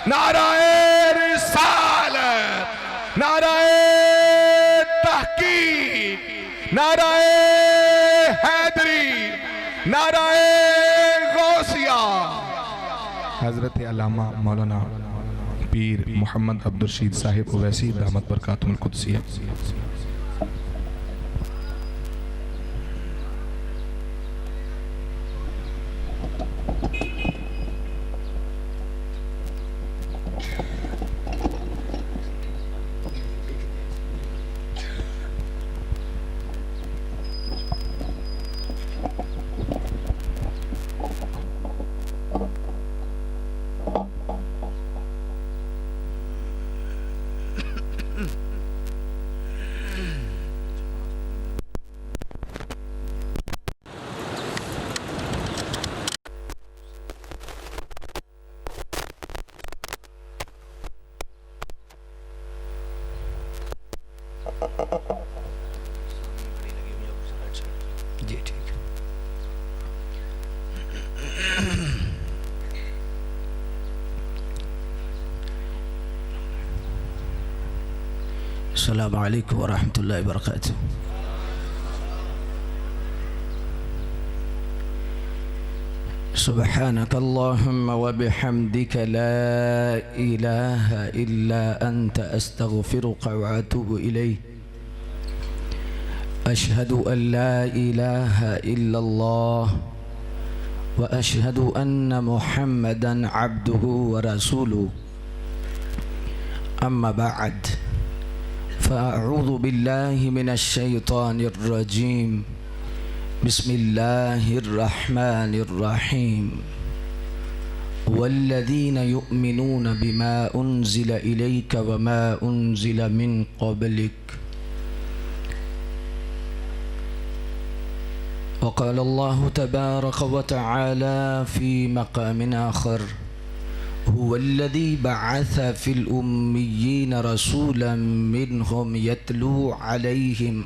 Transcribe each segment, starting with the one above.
نعرہ رسالت، نعرہ تحقیق، نعرہ حیدری، نعرہ غوثیہ۔ حضرت علامہ مولانا پیر محمد عبدالرشید صاحب اویسی دامت برکاتہم القدسیہ۔ جی ٹھیک ہے۔ السلام علیکم ورحمۃ اللہ وبرکاتہ۔ سبحانك اللهم وبحمدك لا إله إلا أنت أستغفرك وأتوب إليك. أشهد أن لا إله إلا الله وأشهد أن محمدا عبده ورسوله. أما بعد فأعوذ بالله من الشيطان الرجيم. بسم الله الرحمن الرحيم. والذين يؤمنون بما أنزل إليك وما أنزل من قبلك. وقال الله تبارك وتعالى في مقام آخر: هو الذي بعث في الأميين رسولا منهم يتلو عليهم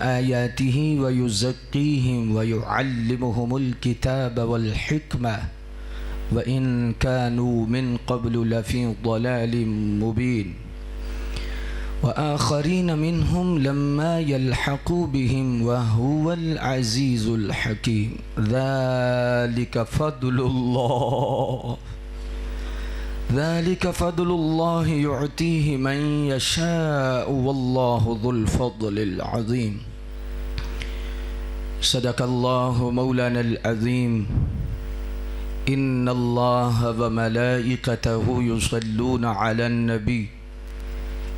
آياته ويزكيهم ويعلمهم الكتاب والحكمة وإن كانوا من قبل لفي ضلال مبين. وآخرين منهم لما يلحقوا بهم وهو العزيز الحكيم. ذلك فضل الله يعطيه من يشاء والله ذو الفضل العظيم. صدق الله مولانا العظيم. إن الله وملائكته يصلون على النبي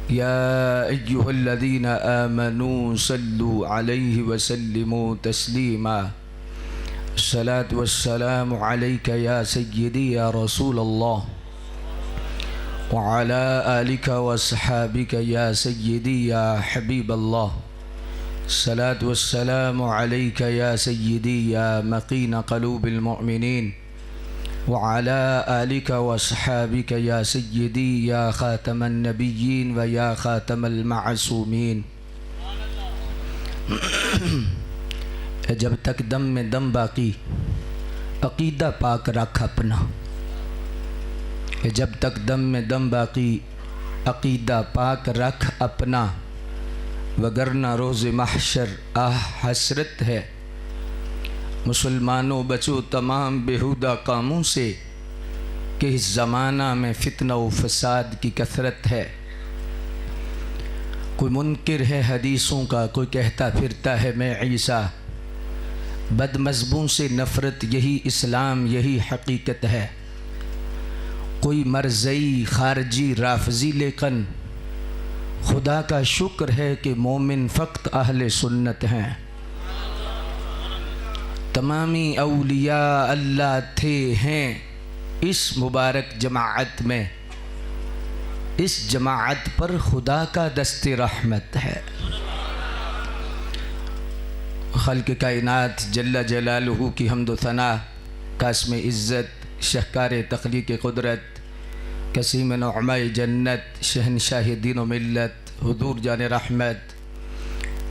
يا أيها الذين آمنوا صلوا عليه وسلموا تسليما. الصلاة والسلام عليك يا سيدي يا رسول الله وعلى آلك وصحابك يا سيدي يا حبيب الله. الصلاة والسلام عليك يا سيدي يا مقين قلوب المؤمنين وعلى آلك وصحابك يا سيدي يا خاتم النبيين ويا خاتم المعصومين. جب تک دم میں دم باقی عقیدہ پاک رکھ اپنا. جب تک دم میں دم باقی عقیدہ پاک رکھ اپنا، وگرنہ روز محشر حسرت ہے. مسلمانوں بچو تمام بیہودہ کاموں سے کہ اس زمانہ میں فتنہ و فساد کی کثرت ہے. کوئی منکر ہے حدیثوں کا، کوئی کہتا پھرتا ہے میں عیسیٰ. بد مذہبوں سے نفرت، یہی اسلام، یہی حقیقت ہے. کوئی مرزئی خارجی رافضی، لیکن خدا کا شکر ہے کہ مومن فقط اہل سنت ہیں. تمامی اولیاء اللہ تھے ہیں اس مبارک جماعت میں. اس جماعت پر خدا کا دست رحمت ہے. خلق کائنات جل جلالہ کی حمد و ثنا، قاسم عزت، شہکار تخلیق قدرت، قسیم نعمہ جنت، شہنشاہ دین و ملت، حضور جان رحمت،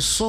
100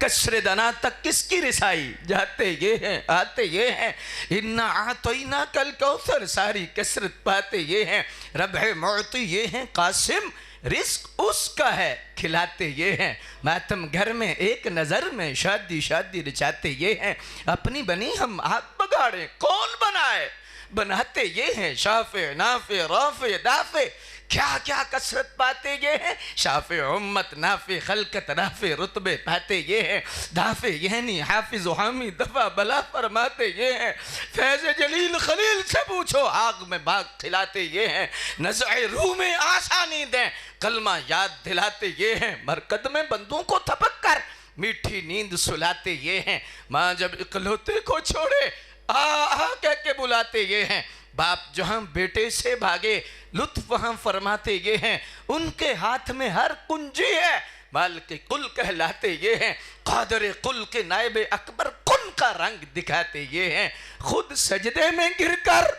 کسر دنا تک کس کی رسائی؟ جاتے یہ ہیں آتے یہ ہیں، اِنَّا أَعْطَيْنَاكَ الْكَوْثَرَ ساری کسرت پاتے یہ ہیں، ربح معطی یہ ہیں، قاسم رزق اس کا ہے کھلاتے یہ ہیں، ماتم گھر میں ایک نظر میں شادی شادی رچاتے یہ ہیں، اپنی بنی ہم آپ بگاڑیں کون بنائے؟ بناتے یہ ہیں، شافع نافع رافع دافع کیا کیا کثرت پاتے یہ ہیں، شافع امت نافع خلقت رافع رتبے پاتے یہ ہیں، دافع یعنی حافظ و حامی دفع بلا فرماتے یہ ہیں، فیض جلیل خلیل سے پوچھو آگ میں باغ کھلاتے یہ ہیں، نزع روح میں آسانی دیں کلمہ یاد دلاتے یہ ہیں، مرکد میں بندوں کو تھپک کر میٹھی نیند سلاتے یہ ہیں، ماں جب اکلوتے کو چھوڑے آہا کہہ کے بلاتے یہ ہیں، باپ جہاں بیٹے سے بھاگے لطف وہاں فرماتے یہ ہیں، ان کے ہاتھ میں ہر کنجی ہے مالک کل کہلاتے یہ ہیں، قادر کل کے نائب اکبر کن کا رنگ دکھاتے یہ ہیں، خود سجدے میں گر کر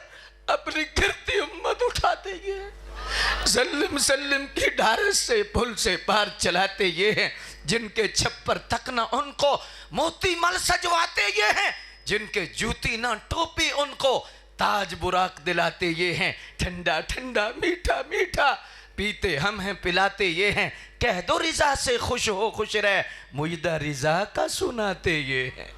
اپنی گرتی امت اٹھاتے یہ ہیں، سلم سلم کی ڈھارس سے پھل سے پار چلاتے یہ ہیں، جن کے چھپر تک نہ ان کو موتی مل سجواتے یہ ہیں، جن کے جوتی نہ ٹوپی ان کو تاج براق دلاتے یہ ہیں، ٹھنڈا ٹھنڈا میٹھا میٹھا پیتے ہم ہیں پلاتے یہ ہیں، کہہ دو رضا سے خوش ہو خوش رہ مجدہ رضا کا سناتے یہ ہیں۔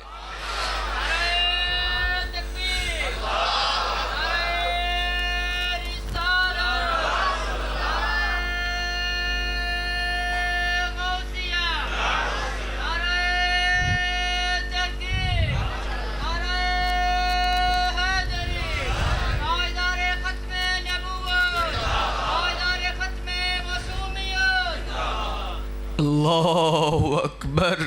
اللہ اکبر۔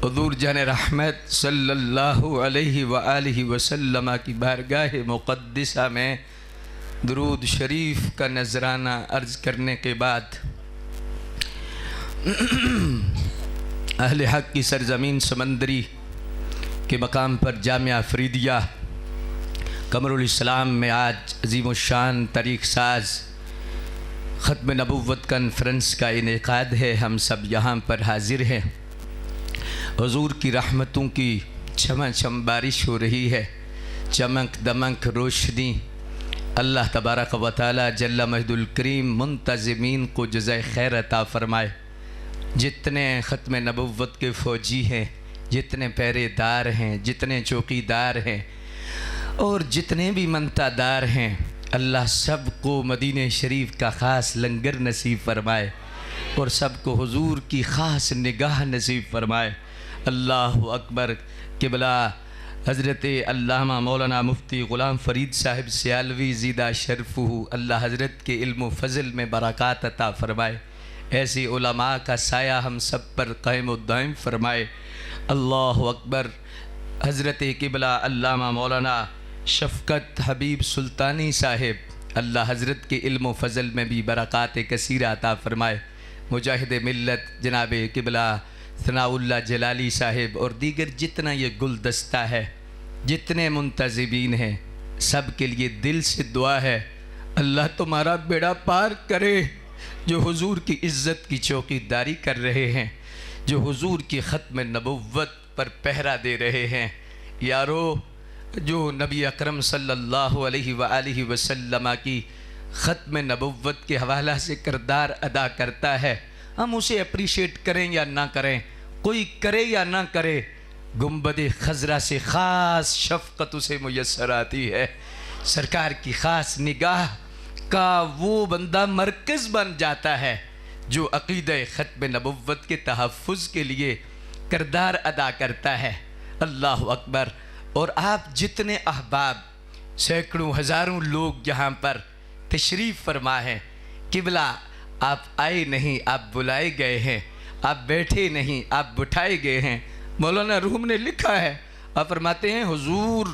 حضور جان رحمت صلی اللہ علیہ وآلہ وسلم کی بارگاہ مقدسہ میں درود شریف کا نذرانہ عرض کرنے کے بعد اہل حق کی سرزمین سمندری کے مقام پر جامعہ فریدیہ قمر الاسلام میں آج عظیم الشان تاریخ ساز ختم نبوت کانفرنس کا انعقاد ہے، ہم سب یہاں پر حاضر ہیں، حضور کی رحمتوں کی چھم چھم بارش ہو رہی ہے، چمک دمک روشنی، اللہ تبارک و تعالی جل مجد الکریم منتظمین کو جزائے خیر عطا فرمائے، جتنے ختم نبوت کے فوجی ہیں، جتنے پہرے دار ہیں، جتنے چوکی دار ہیں اور جتنے بھی منتہ دار ہیں، اللہ سب کو مدینہ شریف کا خاص لنگر نصیب فرمائے اور سب کو حضور کی خاص نگاہ نصیب فرمائے۔ اللہ اکبر۔ قبلہ حضرت علامہ مولانا مفتی غلام فرید صاحب سیالوی زیدہ شرفہ، اللہ حضرت کے علم و فضل میں برکات عطا فرمائے، ایسی علماء کا سایہ ہم سب پر قائم و دائم فرمائے۔ اللہ اکبر۔ حضرت قبلہ علامہ مولانا شفقت حبیب سلطانی صاحب، اللہ حضرت کے علم و فضل میں بھی برکات کثیرہ عطا فرمائے، مجاہد ملت جناب قبلہ ثناء اللہ جلالی صاحب اور دیگر جتنا یہ گلدستہ ہے، جتنے منتظمین ہیں، سب کے لیے دل سے دعا ہے اللہ تمہارا بیڑا پار کرے، جو حضور کی عزت کی چوکی داری کر رہے ہیں، جو حضور کی ختم نبوت پر پہرا دے رہے ہیں، یارو جو نبی اکرم صلی اللہ علیہ وآلہ وسلم کی ختم نبوت کے حوالہ سے کردار ادا کرتا ہے، ہم اسے اپریشیٹ کریں یا نہ کریں، کوئی کرے یا نہ کرے، گنبد خضرا سے خاص شفقت اسے میسر آتی ہے، سرکار کی خاص نگاہ کا وہ بندہ مرکز بن جاتا ہے جو عقیدہ ختم نبوت کے تحفظ کے لیے کردار ادا کرتا ہے۔ اللہ اکبر۔ اور آپ جتنے احباب، سینکڑوں ہزاروں لوگ یہاں پر تشریف فرما ہیں، قبلہ آپ آئے نہیں، آپ بلائے گئے ہیں، آپ بیٹھے نہیں، آپ بٹھائے گئے ہیں۔ مولانا روم نے لکھا ہے، آپ فرماتے ہیں حضور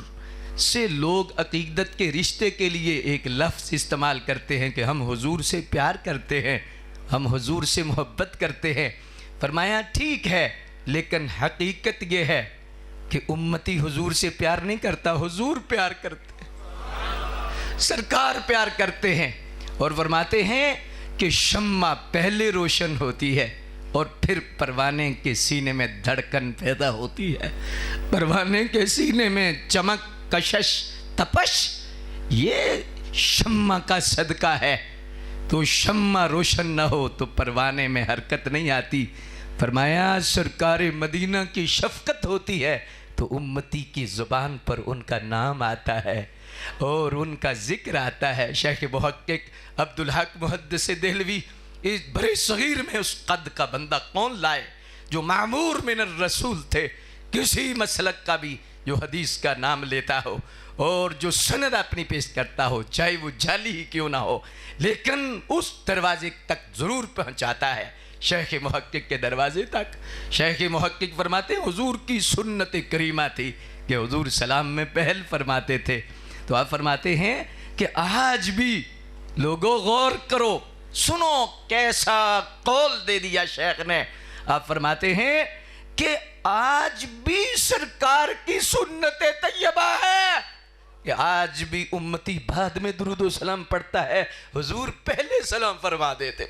سے لوگ عقیدت کے رشتے کے لیے ایک لفظ استعمال کرتے ہیں کہ ہم حضور سے پیار کرتے ہیں، ہم حضور سے محبت کرتے ہیں۔ فرمایا ٹھیک ہے، لیکن حقیقت یہ ہے کہ امتی حضور سے پیار نہیں کرتا، حضور پیار کرتے ہیں، سرکار پیار کرتے ہیں، اور فرماتے ہیں کہ شمع پہلے روشن ہوتی ہے، اور پھر پروانے کے سینے میں دھڑکن پیدا ہوتی ہے، پروانے کے سینے میں چمک، کشش، تپش۔ یہ شمع کا صدقہ ہے، تو شمع روشن نہ ہو تو پروانے میں حرکت نہیں آتی۔ فرمایا سرکار مدینہ کی شفقت ہوتی ہے تو امتی کی زبان پر ان کا نام آتا ہے اور ان کا ذکر آتا ہے۔ شیخ محقق عبدالحق محدث دہلوی اس بڑے صغیر میں اس قد کا بندہ کون لائے جو معمور من الرسول تھے، کسی مسلک کا بھی جو حدیث کا نام لیتا ہو اور جو سند اپنی پیش کرتا ہو، چاہے وہ جعلی ہی کیوں نہ ہو، لیکن اس دروازے تک ضرور پہنچاتا ہے، شیخ محقق کے دروازے تک۔ شیخ محقق فرماتے ہیں حضور کی سنت کریمہ تھی کہ حضور سلام میں پہل فرماتے تھے، تو آپ فرماتے ہیں کہ آج بھی لوگوں غور کرو، سنو کیسا قول دے دیا شیخ نے۔ آپ فرماتے ہیں کہ آج بھی سرکار کی سنت طیبہ ہے کہ آج بھی امتی بعد میں درود و سلام پڑھتا ہے، حضور پہلے سلام فرما دیتے،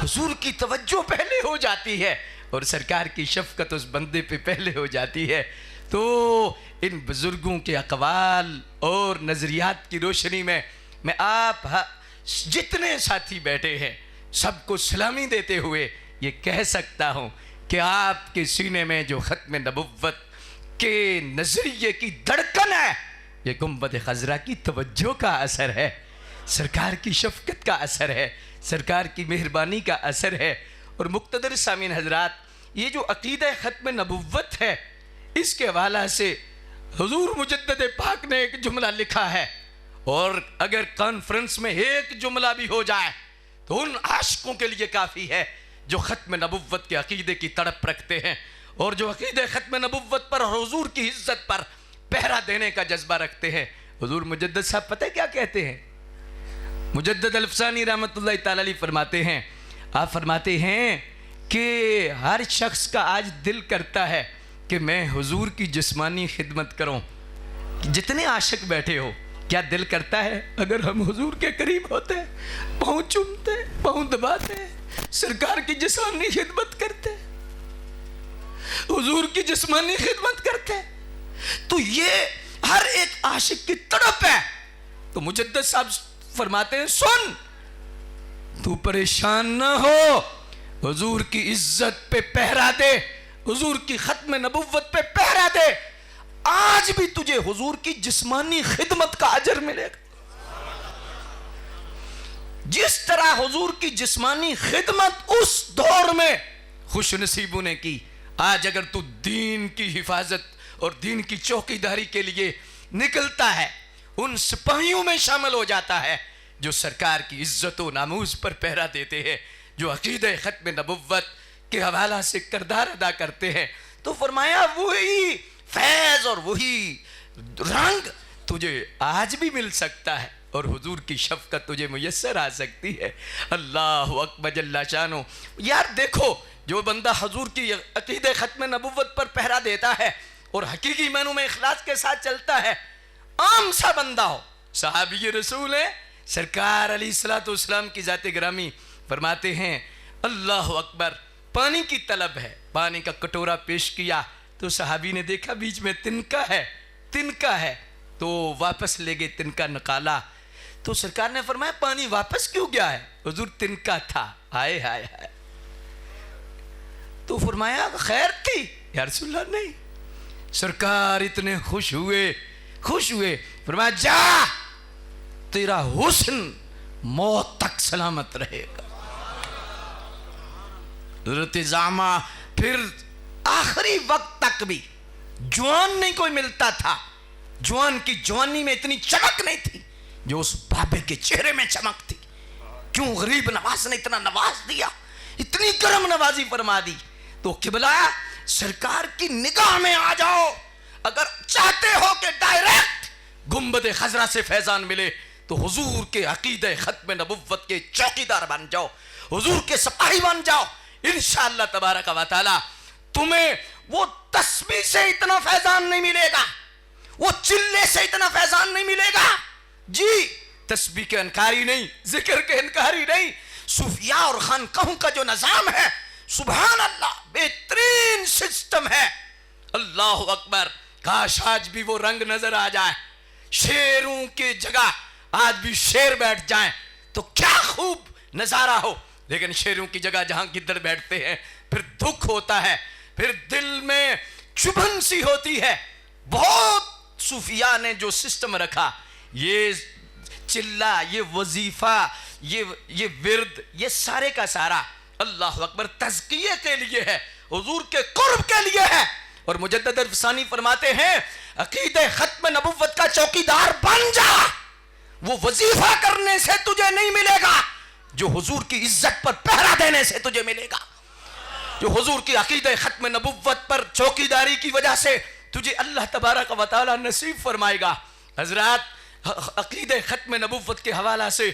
حضور کی توجہ پہلے ہو جاتی ہے اور سرکار کی شفقت اس بندے پہ پہلے ہو جاتی ہے۔ تو ان بزرگوں کے اقوال اور نظریات کی روشنی میں آپ جتنے ساتھی بیٹھے ہیں سب کو سلامی دیتے ہوئے یہ کہہ سکتا ہوں کہ آپ کے سینے میں جو ختم نبوت کے نظریے کی دھڑکن ہے، یہ گنبد خضرا کی توجہ کا اثر ہے، سرکار کی شفقت کا اثر ہے، سرکار کی مہربانی کا اثر ہے۔ اور مقتدر سامعین حضرات، یہ جو عقیدہ ختم نبوت ہے، اس کے حوالے سے حضور مجدد پاک نے ایک جملہ لکھا ہے، اور اگر کانفرنس میں ایک جملہ بھی ہو جائے تو ان عاشقوں کے لیے کافی ہے جو ختم نبوت کے عقیدے کی تڑپ رکھتے ہیں اور جو عقیدہ ختم نبوت پر اور حضور کی عزت پر پہرا دینے کا جذبہ رکھتے ہیں۔ حضور مجدد صاحب پتہ کیا کہتے ہیں؟ مجدد الفسانی رحمت اللہ تعالی علیہ فرماتے ہیں، آپ فرماتے ہیں کہ ہر شخص کا آج دل کرتا ہے کہ میں حضور کی جسمانی خدمت کروں۔ جتنے عاشق بیٹھے ہو، کیا دل کرتا ہے اگر ہم حضور کے قریب ہوتے، پاؤں چومتے، پاؤں دباتے، سرکار کی جسمانی خدمت کرتے، حضور کی جسمانی خدمت کرتے؟ تو یہ ہر ایک عاشق کی تڑپ ہے۔ تو مجدد صاحب فرماتے ہیں سن، تو پریشان نہ ہو، حضور کی عزت پہ پہرا دے، حضور کی ختم نبوت پہ پہرا دے، آج بھی تجھے حضور کی جسمانی خدمت کا اجر ملے گا۔ جس طرح حضور کی جسمانی خدمت اس دور میں خوش نصیبوں نے کی، آج اگر تو دین کی حفاظت اور دین کی چوکی داری کے لیے نکلتا ہے، ان سپاہیوں میں شامل ہو جاتا ہے جو سرکار کی عزت و ناموز پر پہرا دیتے ہیں، جو عقیدہ ختم نبوت کے حوالہ سے کردار ادا کرتے ہیں، تو فرمایا وہی فیض اور وہی رنگ تجھے آج بھی مل سکتا ہے اور حضور کی شفقت تجھے میسر آ سکتی ہے۔ اللہ اکبر جل شانہ۔ یار دیکھو، جو بندہ حضور کی عقیدہ ختم نبوت پر پہرا دیتا ہے اور حقیقی معنوں میں اخلاص کے ساتھ چلتا ہے، عام سا بندہ ہو، صحابی رسول ہے، سرکار علیہ الصلوۃ والسلام کی ذات گرامی فرماتے ہیں اللہ اکبر، پانی کی طلب ہے، پانی کا کٹورا پیش کیا تو صحابی نے دیکھا بیچ میں تنکا ہے، تو واپس لے گئے، تنکا نکالا تو سرکار نے فرمایا پانی واپس کیوں گیا ہے؟ حضور تنکا تھا، ہائے ہائے ہائے۔ تو فرمایا خیر تھی یا رسول اللہ؟ نہیں۔ سرکار اتنے خوش ہوئے، فرمایا جا، تیرا حسن موت تک سلامت رہے گا۔ حضرت زامہ پھر آخری وقت تک بھی جوان نہیں کوئی ملتا تھا، جوان کی جوانی میں اتنی چمک نہیں تھی جو اس بابے کے چہرے میں چمک تھی۔ کیوں غریب نواز نے اتنا نواز دیا، اتنی کرم نوازی فرما دی۔ تو قبلہ سرکار کی نگاہ میں آ جاؤ، اگر چاہتے ہو کہ ڈائریکٹ گنبد خضرا سے فیضان ملے تو حضور کے عقیدہ ختم نبوت کے چوکیدار بن جاؤ، حضور کے سپاہی بن جاؤ، انشاءاللہ تبارک و تعالی تمہیں وہ تسبیح سے اتنا فیضان نہیں ملے گا، وہ چلے سے اتنا فیضان نہیں ملے گا۔ جی تسبیح کے انکاری نہیں، ذکر کے انکاری نہیں، صوفیاء اور خانقاہوں کا جو نظام ہے، سبحان اللہ، بہترین سسٹم ہے. اللہ اکبر. کاش آج بھی وہ رنگ نظر آ جائے، شیروں کی جگہ آج بھی شیر بیٹھ جائیں تو کیا خوب نظارہ ہو. لیکن شیروں کی جگہ جہاں گدڑ بیٹھتے ہیں پھر دکھ ہوتا ہے، پھر دل میں چبھن سی ہوتی ہے. بہت صوفیاء نے جو سسٹم رکھا، یہ چلہ، یہ وظیفہ، یہ ورد، یہ سارے کا سارا اللہ اکبر تزکیے کے لیے ہے، حضور کے قرب کے لیے ہے. اور مجدد افسانی فرماتے ہیں عقیدہ ختم نبوت کا چوکیدار بن جا، وہ وظیفہ کرنے سے تجھے نہیں ملے گا جو حضور کی عزت پر پہرا دینے سے تجھے ملے گا، جو حضور کی عقیدہ ختم نبوت پر چوکیداری کی وجہ سے تجھے اللہ تبارک و تعالی نصیب فرمائے گا. حضرات، عقیدہ ختم نبوت کے حوالہ سے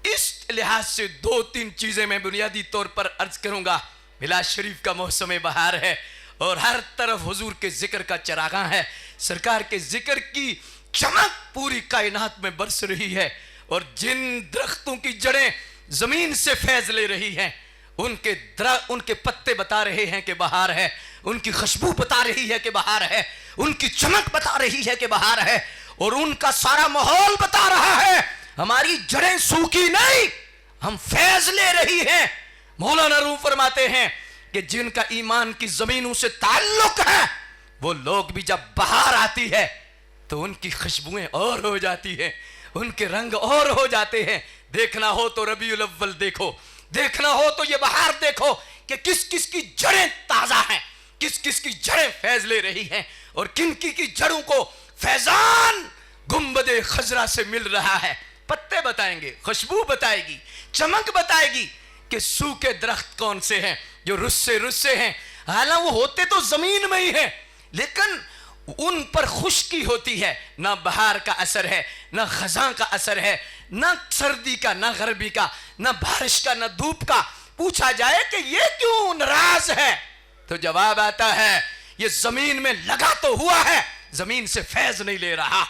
اس لحاظ سے 2-3 چیزیں میں بنیادی طور پر عرض کروں گا. میلاد شریف کا موسم بہار ہے اور ہر طرف حضور کے ذکر کا چراغاں ہے. سرکار کے ذکر کی چمک پوری کائنات میں برس رہی ہے، اور جن درختوں کی جڑیں زمین سے فیض لے رہی ہیں ان کے پتے بتا رہے ہیں کہ بہار ہے، ان کی خوشبو بتا رہی ہے کہ بہار ہے، ان کی چمک بتا رہی ہے کہ بہار ہے، اور ان کا سارا ماحول بتا رہا ہے ہماری جڑیں سوکھی نہیں، ہم فیض لے رہی ہیں. مولانا روم فرماتے ہیں کہ جن کا ایمان کی زمینوں سے تعلق ہے وہ لوگ بھی جب بہار آتی ہے تو ان کی خوشبوئیں اور ہو جاتی ہیں، ان کے رنگ اور ہو جاتے ہیں. دیکھنا ہو تو ربیع الاول دیکھو، دیکھنا ہو تو یہ بہار دیکھو کہ کس کس کی جڑیں تازہ ہیں، کس کس کی جڑیں فیض لے رہی ہیں، اور کن کی جڑوں کو فیضان گنبد خضرا سے مل رہا ہے. پتے بتائیں گے، خوشبو بتائے گی، چمک بتائے گی کہ سوکھے درخت کون سے ہیں جو رسے ہیں. حالانکہ وہ ہوتے تو زمین میں ہی ہیں لیکن ان پر خشکی ہوتی ہے. نہ بہار کا اثر ہے، نہ خزاں کا اثر ہے، نہ سردی کا، نہ گرمی کا، نہ بارش کا، نہ دھوپ کا. پوچھا جائے کہ یہ کیوں ناراض ہے تو جواب آتا ہے یہ زمین میں لگا تو ہوا ہے، زمین سے فیض نہیں لے رہا،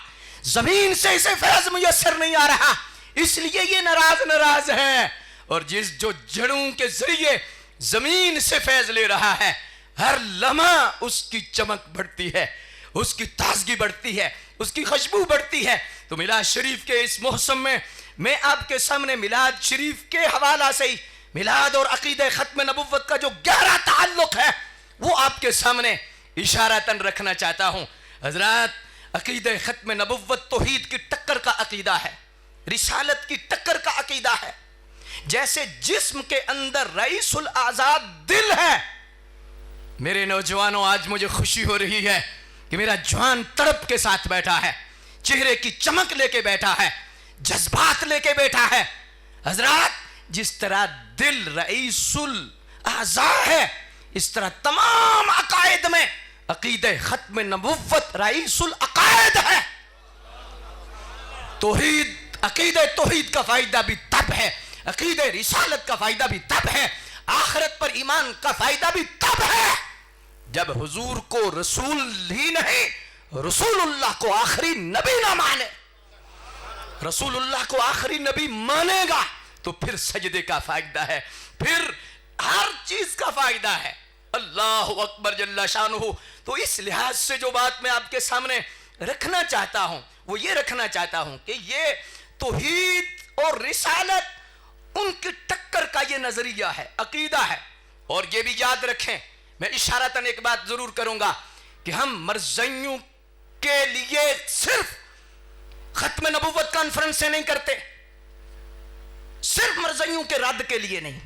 زمین سے اسے فیض میسر نہیں آ رہا، اس لیے یہ ناراض ہے. اور جو جڑوں کے ذریعے زمین سے فیض لے رہا ہے، ہر لمحہ اس کی چمک بڑھتی ہے، اس کی تازگی بڑھتی ہے، اس کی خوشبو بڑھتی ہے. تو میلاد شریف کے اس موسم میں آپ کے سامنے میلاد شریف کے حوالہ سے ہی میلاد اور عقیدہ ختم نبوت کا جو گہرا تعلق ہے وہ آپ کے سامنے اشارتاً رکھنا چاہتا ہوں. حضرات، عقیدہ ختم نبوت توحید کی ٹکر کا عقیدہ ہے، رسالت کی ٹکر کا عقیدہ ہے. جیسے جسم کے اندر رئیس الاعضاء دل ہے. میرے نوجوانوں، آج مجھے خوشی ہو رہی ہے کہ میرا جوان تڑپ کے ساتھ بیٹھا ہے، چہرے کی چمک لے کے بیٹھا ہے، جذبات لے کے بیٹھا ہے. حضرات، جس طرح دل رئیس الاعضاء ہے اس طرح تمام عقائد میں عقیدہ ختم نبوت رئیس العقائد ہے. عقیدہ توحید کا فائدہ بھی تب ہے، عقیدہ رسالت کا فائدہ بھی تب ہے، آخرت پر ایمان کا فائدہ بھی تب ہے جب حضور کو رسول ہی نہیں، رسول اللہ کو آخری نبی نہ مانے. رسول اللہ کو آخری نبی مانے گا تو پھر سجدے کا فائدہ ہے، پھر ہر چیز کا فائدہ ہے. اللہ اکبر جل شانہ. تو اس لحاظ سے جو بات میں آپ کے سامنے رکھنا چاہتا ہوں وہ یہ رکھنا چاہتا ہوں کہ یہ توحید اور رسالت ان کی ٹکر کا یہ نظریہ ہے، عقیدہ ہے. اور یہ بھی یاد رکھیں، میں اشارتاً ایک بات ضرور کروں گا کہ ہم مرزائیوں کے لیے صرف ختم نبوت کانفرنس سے نہیں کرتے، صرف مرزائیوں کے رد کے لیے نہیں.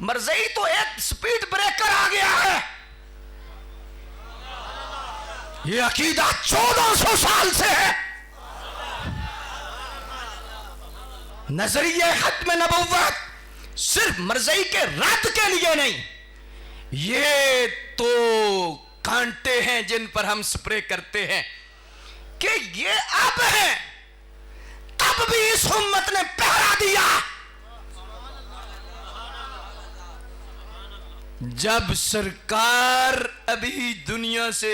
مرزائی تو ایک سپیڈ بریکر آ گیا ہے. یہ عقیدہ 1400 سال سے ہے. نظریہ ختم نبوت صرف مرزائی کے رد کے لیے نہیں، یہ تو کانٹے ہیں جن پر ہم سپرے کرتے ہیں کہ یہ اب ہے، تب بھی اس امت نے پہرا دیا. جب سرکار ابھی دنیا سے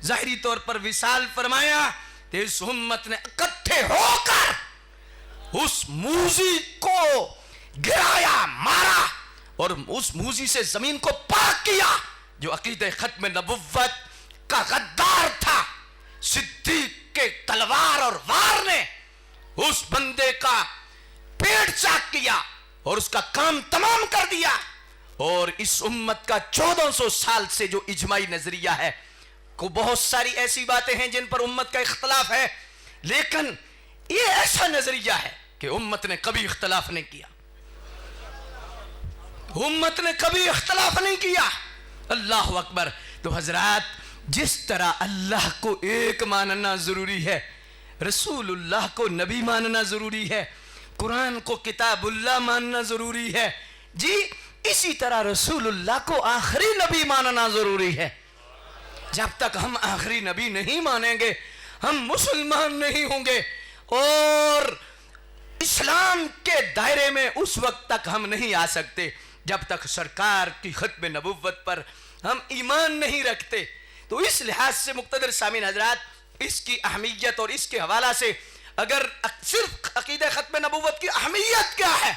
ظاہری طور پر وصال فرمایا تو اس امت نے اکٹھے ہو کر اس موذی کو گرایا، مارا، اور اس موذی سے زمین کو پاک کیا جو عقیدہ ختم نبوت کا غدار تھا. صدیق کے تلوار اور وار نے اس بندے کا پیٹ چاک کیا اور اس کا کام تمام کر دیا. اور اس امت کا 1400 سال سے جو اجماعی نظریہ ہے, کو بہت ساری ایسی باتیں ہیں جن پر امت کا اختلاف ہے, لیکن یہ ایسا نظریہ ہے کہ امت نے کبھی اختلاف نہیں کیا. امت نے کبھی اختلاف نہیں کیا. اللہ اکبر. تو حضرات, جس طرح اللہ کو ایک ماننا ضروری ہے, رسول اللہ کو نبی ماننا ضروری ہے, قرآن کو کتاب اللہ ماننا ضروری ہے, جی اسی طرح رسول اللہ کو آخری نبی ماننا ضروری ہے. جب تک ہم آخری نبی نہیں مانیں گے ہم مسلمان نہیں ہوں گے, اور اسلام کے دائرے میں اس وقت تک ہم نہیں آ سکتے جب تک سرکار کی ختم نبوت پر ہم ایمان نہیں رکھتے. تو اس لحاظ سے مقتدر سامعین حضرات, اس کی اہمیت اور اس کے حوالہ سے اگر صرف عقیدہ ختم نبوت کی اہمیت کیا ہے,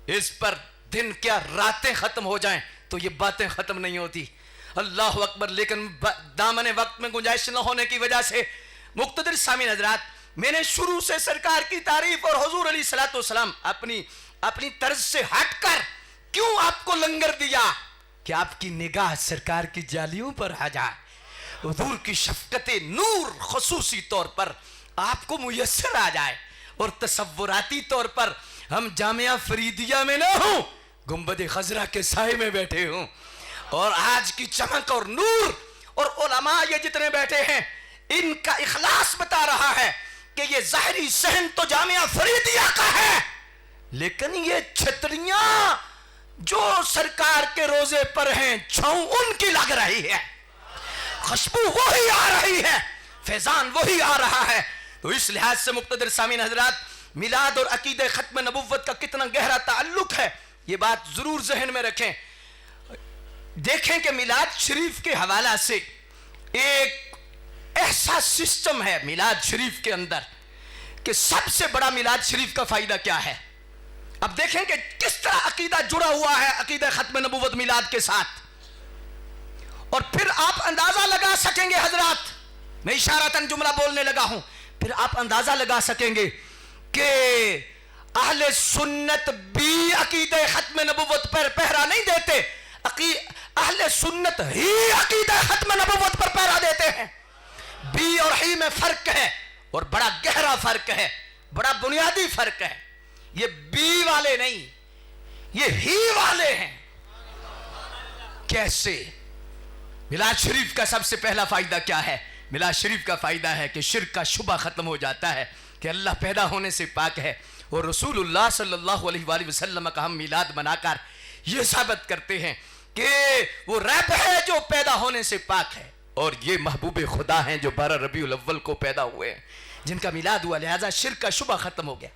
اس پر دن کیا راتیں ختم ہو جائیں تو یہ باتیں ختم نہیں ہوتی. اللہ اکبر. لیکن دامن وقت میں گنجائش نہ ہونے کی وجہ سے مقتدر سامعین حضرات, میں نے شروع سے سرکار کی تعریف اور حضور علیہ الصلوۃ والسلام اپنی طرز سے ہٹ کر کیوں آپ کو لنگر دیا کہ آپ کی نگاہ سرکار کی جالیوں پر آ جائے, حضور کی شفقت نور خصوصی طور پر آپ کو میسر آ جائے, اور تصوراتی طور پر ہم جامعہ فریدیہ میں نہ ہوں, گنبد خضرا کے سائے میں بیٹھے ہوں, اور آج کی چمک اور نور اور علماء یہ جتنے بیٹھے ہیں ان کا اخلاص بتا رہا ہے کہ یہ ظاہری صحن تو جامعہ فریدیہ کا ہے, لیکن یہ چھتریاں جو سرکار کے روزے پر ہیں چھاؤں ان کی لگ رہی ہے, خوشبو وہی آ رہی ہے, فیضان وہی آ رہا ہے. تو اس لحاظ سے مقتدر سامعین حضرات, میلاد اور عقیدہ ختم نبوت کا کتنا گہرا تعلق ہے یہ بات ضرور ذہن میں رکھیں. دیکھیں کہ میلاد شریف کے حوالہ سے ایک ایسا سسٹم ہے میلاد شریف کے اندر کہ سب سے بڑا میلاد شریف کا فائدہ کیا ہے. اب دیکھیں کہ کس طرح عقیدہ جڑا ہوا ہے عقیدہ ختم نبوت میلاد کے ساتھ, اور پھر آپ اندازہ لگا سکیں گے حضرات, میں اشارتاً جملہ بولنے لگا ہوں, پھر آپ اندازہ لگا سکیں گے کہ اہل سنت بھی عقیدہ ختم نبوت پر پہرا نہیں دیتے, اہل سنت ہی عقیدہ ختم نبوت پر پہرا دیتے ہیں. بی اور ہی میں فرق ہے, اور بڑا گہرا فرق ہے, بڑا بنیادی فرق ہے. یہ بی والے نہیں, یہ ہی والے ہیں. کیسے؟ میلاد شریف کا سب سے پہلا فائدہ کیا ہے؟ میلاد شریف کا فائدہ ہے کہ شرک کا شبہ ختم ہو جاتا ہے کہ اللہ پیدا ہونے سے پاک ہے, اور رسول اللہ صلی اللہ علیہ وآلہ وسلم کا ہم میلاد منا کر یہ ثابت کرتے ہیں کہ وہ رب ہے جو پیدا ہونے سے پاک ہے, اور یہ محبوب خدا ہیں جو 12 ربیع الاول کو پیدا ہوئے ہیں, جن کا میلاد ہوا, لہذا شرک کا شبہ ختم ہو گیا.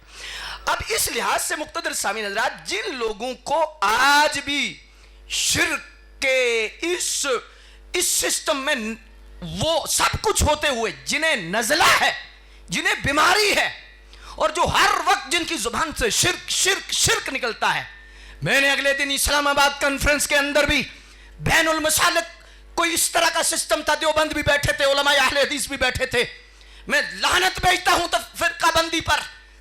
اب اس لحاظ سے مقتدر سامعین حضرات, جن لوگوں کو آج بھی شرک کے اس سسٹم میں وہ سب کچھ ہوتے ہوئے جنہیں نزلہ ہے, جنہیں بیماری ہے, اور جو ہر وقت جن کی زبان سے شرک شرک شرک نکلتا ہے. میں نے اگلے دن اسلام آباد کانفرنس کے اندر بھی بین المسالک کوئی اس طرح کا سسٹم تھا, دیوبند بھی بیٹھے تھے, علماء اہل حدیث بھی بیٹھے تھے. میں لعنت بھیجتا ہوں فرقہ بندی پر,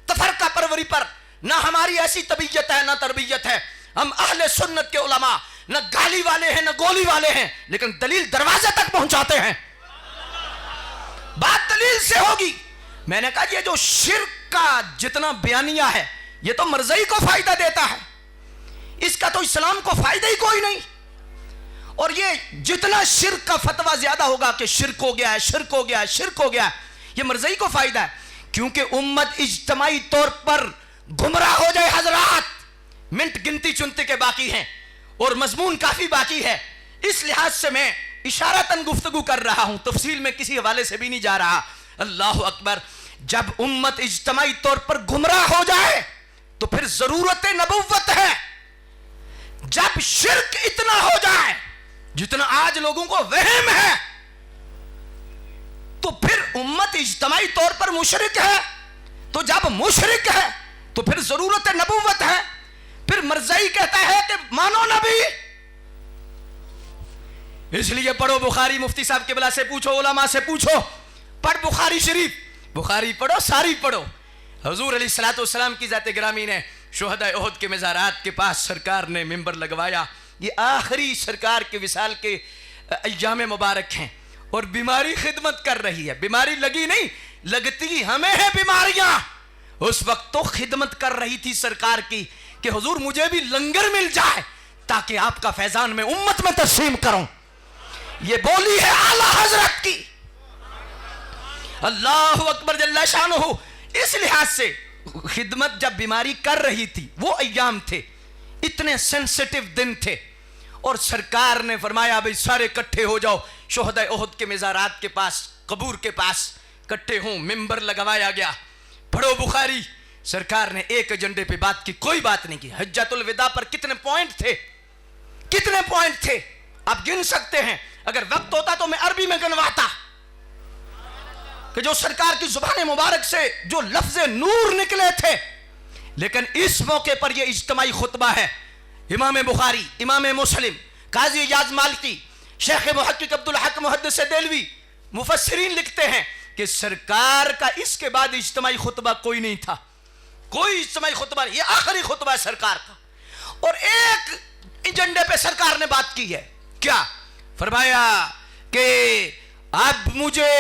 تفرقہ پروری پر. نہ ہماری ایسی طبیعت ہے نہ تربیت ہے. ہم اہل سنت کے علماء نہ گالی والے ہیں نہ گولی والے ہیں, لیکن دلیل دروازے تک پہنچاتے ہیں. بات دلیل سے ہوگی. میں نے کہا یہ جو شرک کا جتنا بیانیہ ہے یہ تو مرضی کو فائدہ دیتا ہے, اس کا تو اسلام کو فائدہ ہی کوئی نہیں. اور یہ جتنا شرک کا فتویٰ زیادہ ہوگا کہ شرک ہو گیا ہے, شرک ہو گیا ہے, شرک ہو گیا ہے, یہ مرضی کو فائدہ ہے. کیونکہ امت اجتماعی طور پر گمراہ ہو جائے حضرات, منٹ گنتی چنتے کے باقی ہیں اور مضمون کافی باقی ہے. اس لحاظ سے میں اشارتاً گفتگو کر رہا ہوں, تفصیل میں کسی حوالے سے بھی نہیں جا رہا. اللہ اکبر. جب امت اجتماعی طور پر گمراہ ہو جائے تو پھر ضرورت نبوت ہے. جب شرک اتنا ہو جائے جتنا آج لوگوں کو وہم ہے تو پھر امت اجتماعی طور پر مشرک ہے. تو جب مشرک ہے تو پھر ضرورت نبوت ہے. پھر پھر مرزائی کہتا ہے کہ مانو نبی. اس لیے پڑھو بخاری, مفتی صاحب کے بلا سے پوچھو, علماء سے پوچھو, پڑھ بخاری شریف, بخاری پڑھو, ساری پڑھو. حضور علیہ الصلوۃ والسلام کی ذات گرامی نے شہداء احد کے مزارات کے پاس سرکار نے ممبر لگوایا. یہ آخری سرکار کے وصال کے ایام مبارک ہیں اور بیماری خدمت کر رہی ہے. بیماری لگی نہیں, لگتی ہمیں ہے بیماریاں. اس وقت تو خدمت کر رہی تھی سرکار کی کہ حضور مجھے بھی لنگر مل جائے تاکہ آپ کا فیضان میں امت میں تقسیم کروں. یہ بولی ہے اعلیٰ حضرت کی. اللہ اکبر جل شانہ. اس لحاظ سے خدمت جب بیماری کر رہی تھی, وہ ایام تھے, اتنے سینسٹیو دن تھے, اور سرکار نے فرمایا بھئی سارے کٹھے ہو جاؤ شہداء احد کے مزارات کے پاس, قبور کے پاس کٹھے ہوں. ممبر لگوایا گیا. پڑھو بخاری. سرکار نے ایک ایجنڈے پہ بات کی, کوئی بات نہیں کی. حجۃ الوداع پر کتنے پوائنٹ تھے, کتنے پوائنٹ تھے آپ گن سکتے ہیں. اگر وقت ہوتا تو میں عربی میں گنواتا کہ جو سرکار کی زبان مبارک سے جو لفظ نور نکلے تھے. لیکن اس موقع پر یہ اجتماعی خطبہ ہے. امام بخاری, امام مسلم, قاضی ایاز مالکی, شیخ محقق عبدالحق محدث دہلوی, مفسرین لکھتے ہیں کہ سرکار کا اس کے بعد اجتماعی خطبہ کوئی نہیں تھا, کوئی اجتماعی خطبہ نہیں. یہ آخری خطبہ ہے سرکار کا. اور ایک ایجنڈے پہ سرکار نے بات کی ہے. کیا فرمایا کہ اب مجھے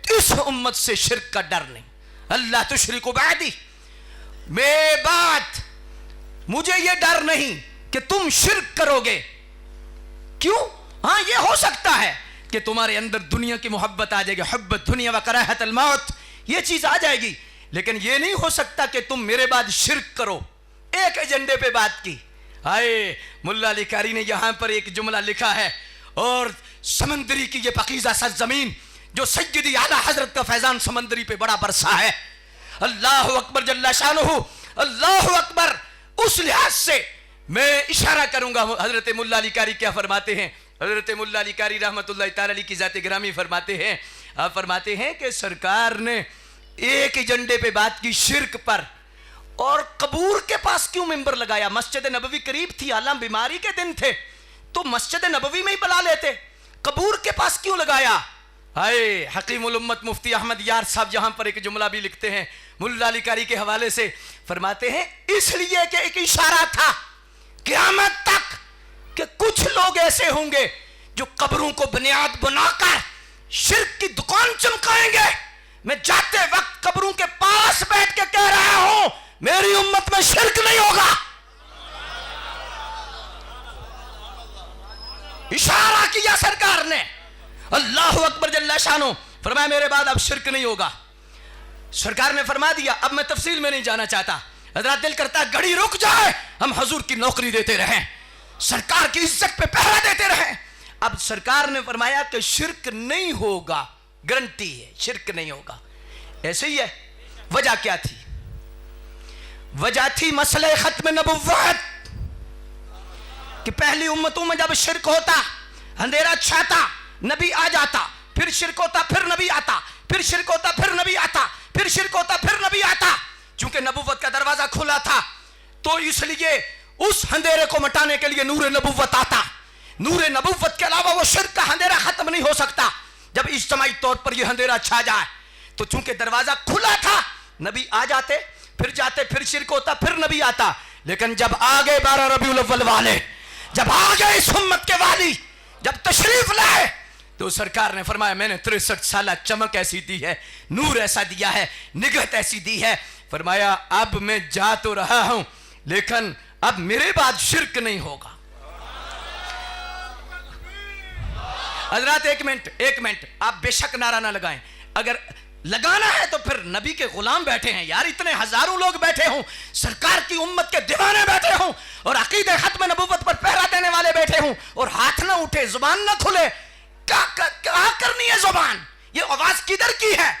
اس امت سے شرک کا ڈر نہیں. اللہ تشرکوا بعدی, میں بات مجھے یہ ڈر نہیں کہ تم شرک کرو گے. کیوں؟ ہاں یہ ہو سکتا ہے کہ تمہارے اندر دنیا کی محبت آ جائے گی, حب الدنیا و کراہت الموت, یہ چیز آ جائے گی. لیکن یہ نہیں ہو سکتا کہ تم میرے بعد شرک کرو. ایک ایجنڈے پہ بات کی. آئے ملا علی قاری نے یہاں پر ایک جملہ لکھا ہے, اور سمندری کی یہ پاکیزہ سرزمین جو سیدی اعلیٰ حضرت کا فیضان سمندری پہ بڑا برسا ہے. اللہ اکبر جل شانہ, اللہ اکبر. اس لحاظ سے میں اشارہ کروں گا. حضرت ملا علی قاری کیا فرماتے ہیں؟ حضرت ملا علی قاری رحمت اللہ تعالی علیہ کی ذات گرامی فرماتے ہیں, آپ فرماتے ہیں کہ سرکار نے ایک ایجنڈے پہ بات کی شرک پر, اور قبور کے پاس کیوں ممبر لگایا؟ مسجد نبوی قریب تھی, حالانکہ بیماری کے دن تھے تو مسجد نبوی میں ہی بلا لیتے, قبور کے پاس کیوں لگایا؟ آئے حکیم الامت مفتی احمد یار صاحب یہاں پر ایک جملہ بھی لکھتے ہیں ملا علی قاری کے حوالے سے. فرماتے ہیں اس لیے کہ ایک اشارہ تھا قیامت تک کہ کچھ لوگ ایسے ہوں گے جو قبروں کو بنیاد بنا کر شرک کی دکان چمکائیں گے. میں جاتے وقت قبروں کے پاس بیٹھ کے کہہ رہا ہوں میری امت میں شرک نہیں ہوگا. اشارہ کیا سرکار نے. اللہ اکبر جل شانہ. فرمایا میرے بعد اب شرک نہیں ہوگا. سرکار نے فرما دیا. اب میں تفصیل میں نہیں جانا چاہتا, حضرات دل کرتا گھڑی رک جائے, ہم حضور کی نوکری دیتے رہیں, سرکار کی عزت پہ پہرا دیتے رہیں. اب سرکار نے فرمایا کہ شرک نہیں ہوگا, گارنٹی ہے شرک نہیں ہوگا. ایسے ہی ہے. وجہ کیا تھی؟ وجہ تھی مسئلہ ختم نبوت, کہ پہلی امتوں میں جب شرک ہوتا اندھیرا چھاتا, نبی آ جاتا, پھر شرک ہوتا, پھر نبی آتا, پھر شرک ہوتا, پھر نبی آتا, پھر شرک ہوتا, پھر نبی آتا. چونکہ نبوت کا دروازہ کھلا تھا تو اس لیے اس اندھیرے کو مٹانے کے لیے نور نبوت آتا. نور نبوت کے علاوہ وہ شرک کا اندھیرا ختم نہیں ہو سکتا. جب اجتماعی طور پر یہ اندھیرا چھا جائے تو چونکہ دروازہ کھلا تھا, نبی آ جاتے, پھر جاتے, پھر شرک ہوتا, پھر نبی آتا. لیکن جب آگے 12 ربیع الاول والے, جب آگے اس امت کے والی جب تشریف لائے تو سرکار نے فرمایا میں نے 63 سالہ چمک ایسی دی ہے, نور ایسا دیا ہے, نگہت ایسی دی ہے. فرمایا اب میں جا تو رہا ہوں لیکن اب میرے بعد شرک نہیں ہوگا. حضرات ایک منٹ آپ بے شک نعرہ نہ لگائیں. اگر لگانا ہے تو پھر نبی کے غلام بیٹھے ہیں یار, اتنے ہزاروں لوگ بیٹھے ہوں, سرکار کی امت کے دیوانے بیٹھے ہوں, اور عقیدہ ختم نبوت پر پہرا دینے والے بیٹھے ہوں, اور ہاتھ نہ اٹھے, زبان نہ کھلے. کیا کرنی ہے زبان؟ یہ آواز کدھر کی ہے؟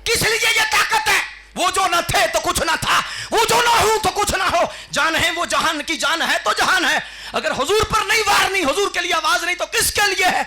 کس لیے یہ طاقت ہے؟ وہ جو نہ تھے تو کچھ نہ تھا, وہ جو نہ ہو تو کچھ نہ ہو. جان ہے وہ جہان کی جان ہے تو جہان ہے. اگر حضور پر نہیں وارنی, حضور کے لیے آواز نہیں تو کس کے لیے ہے؟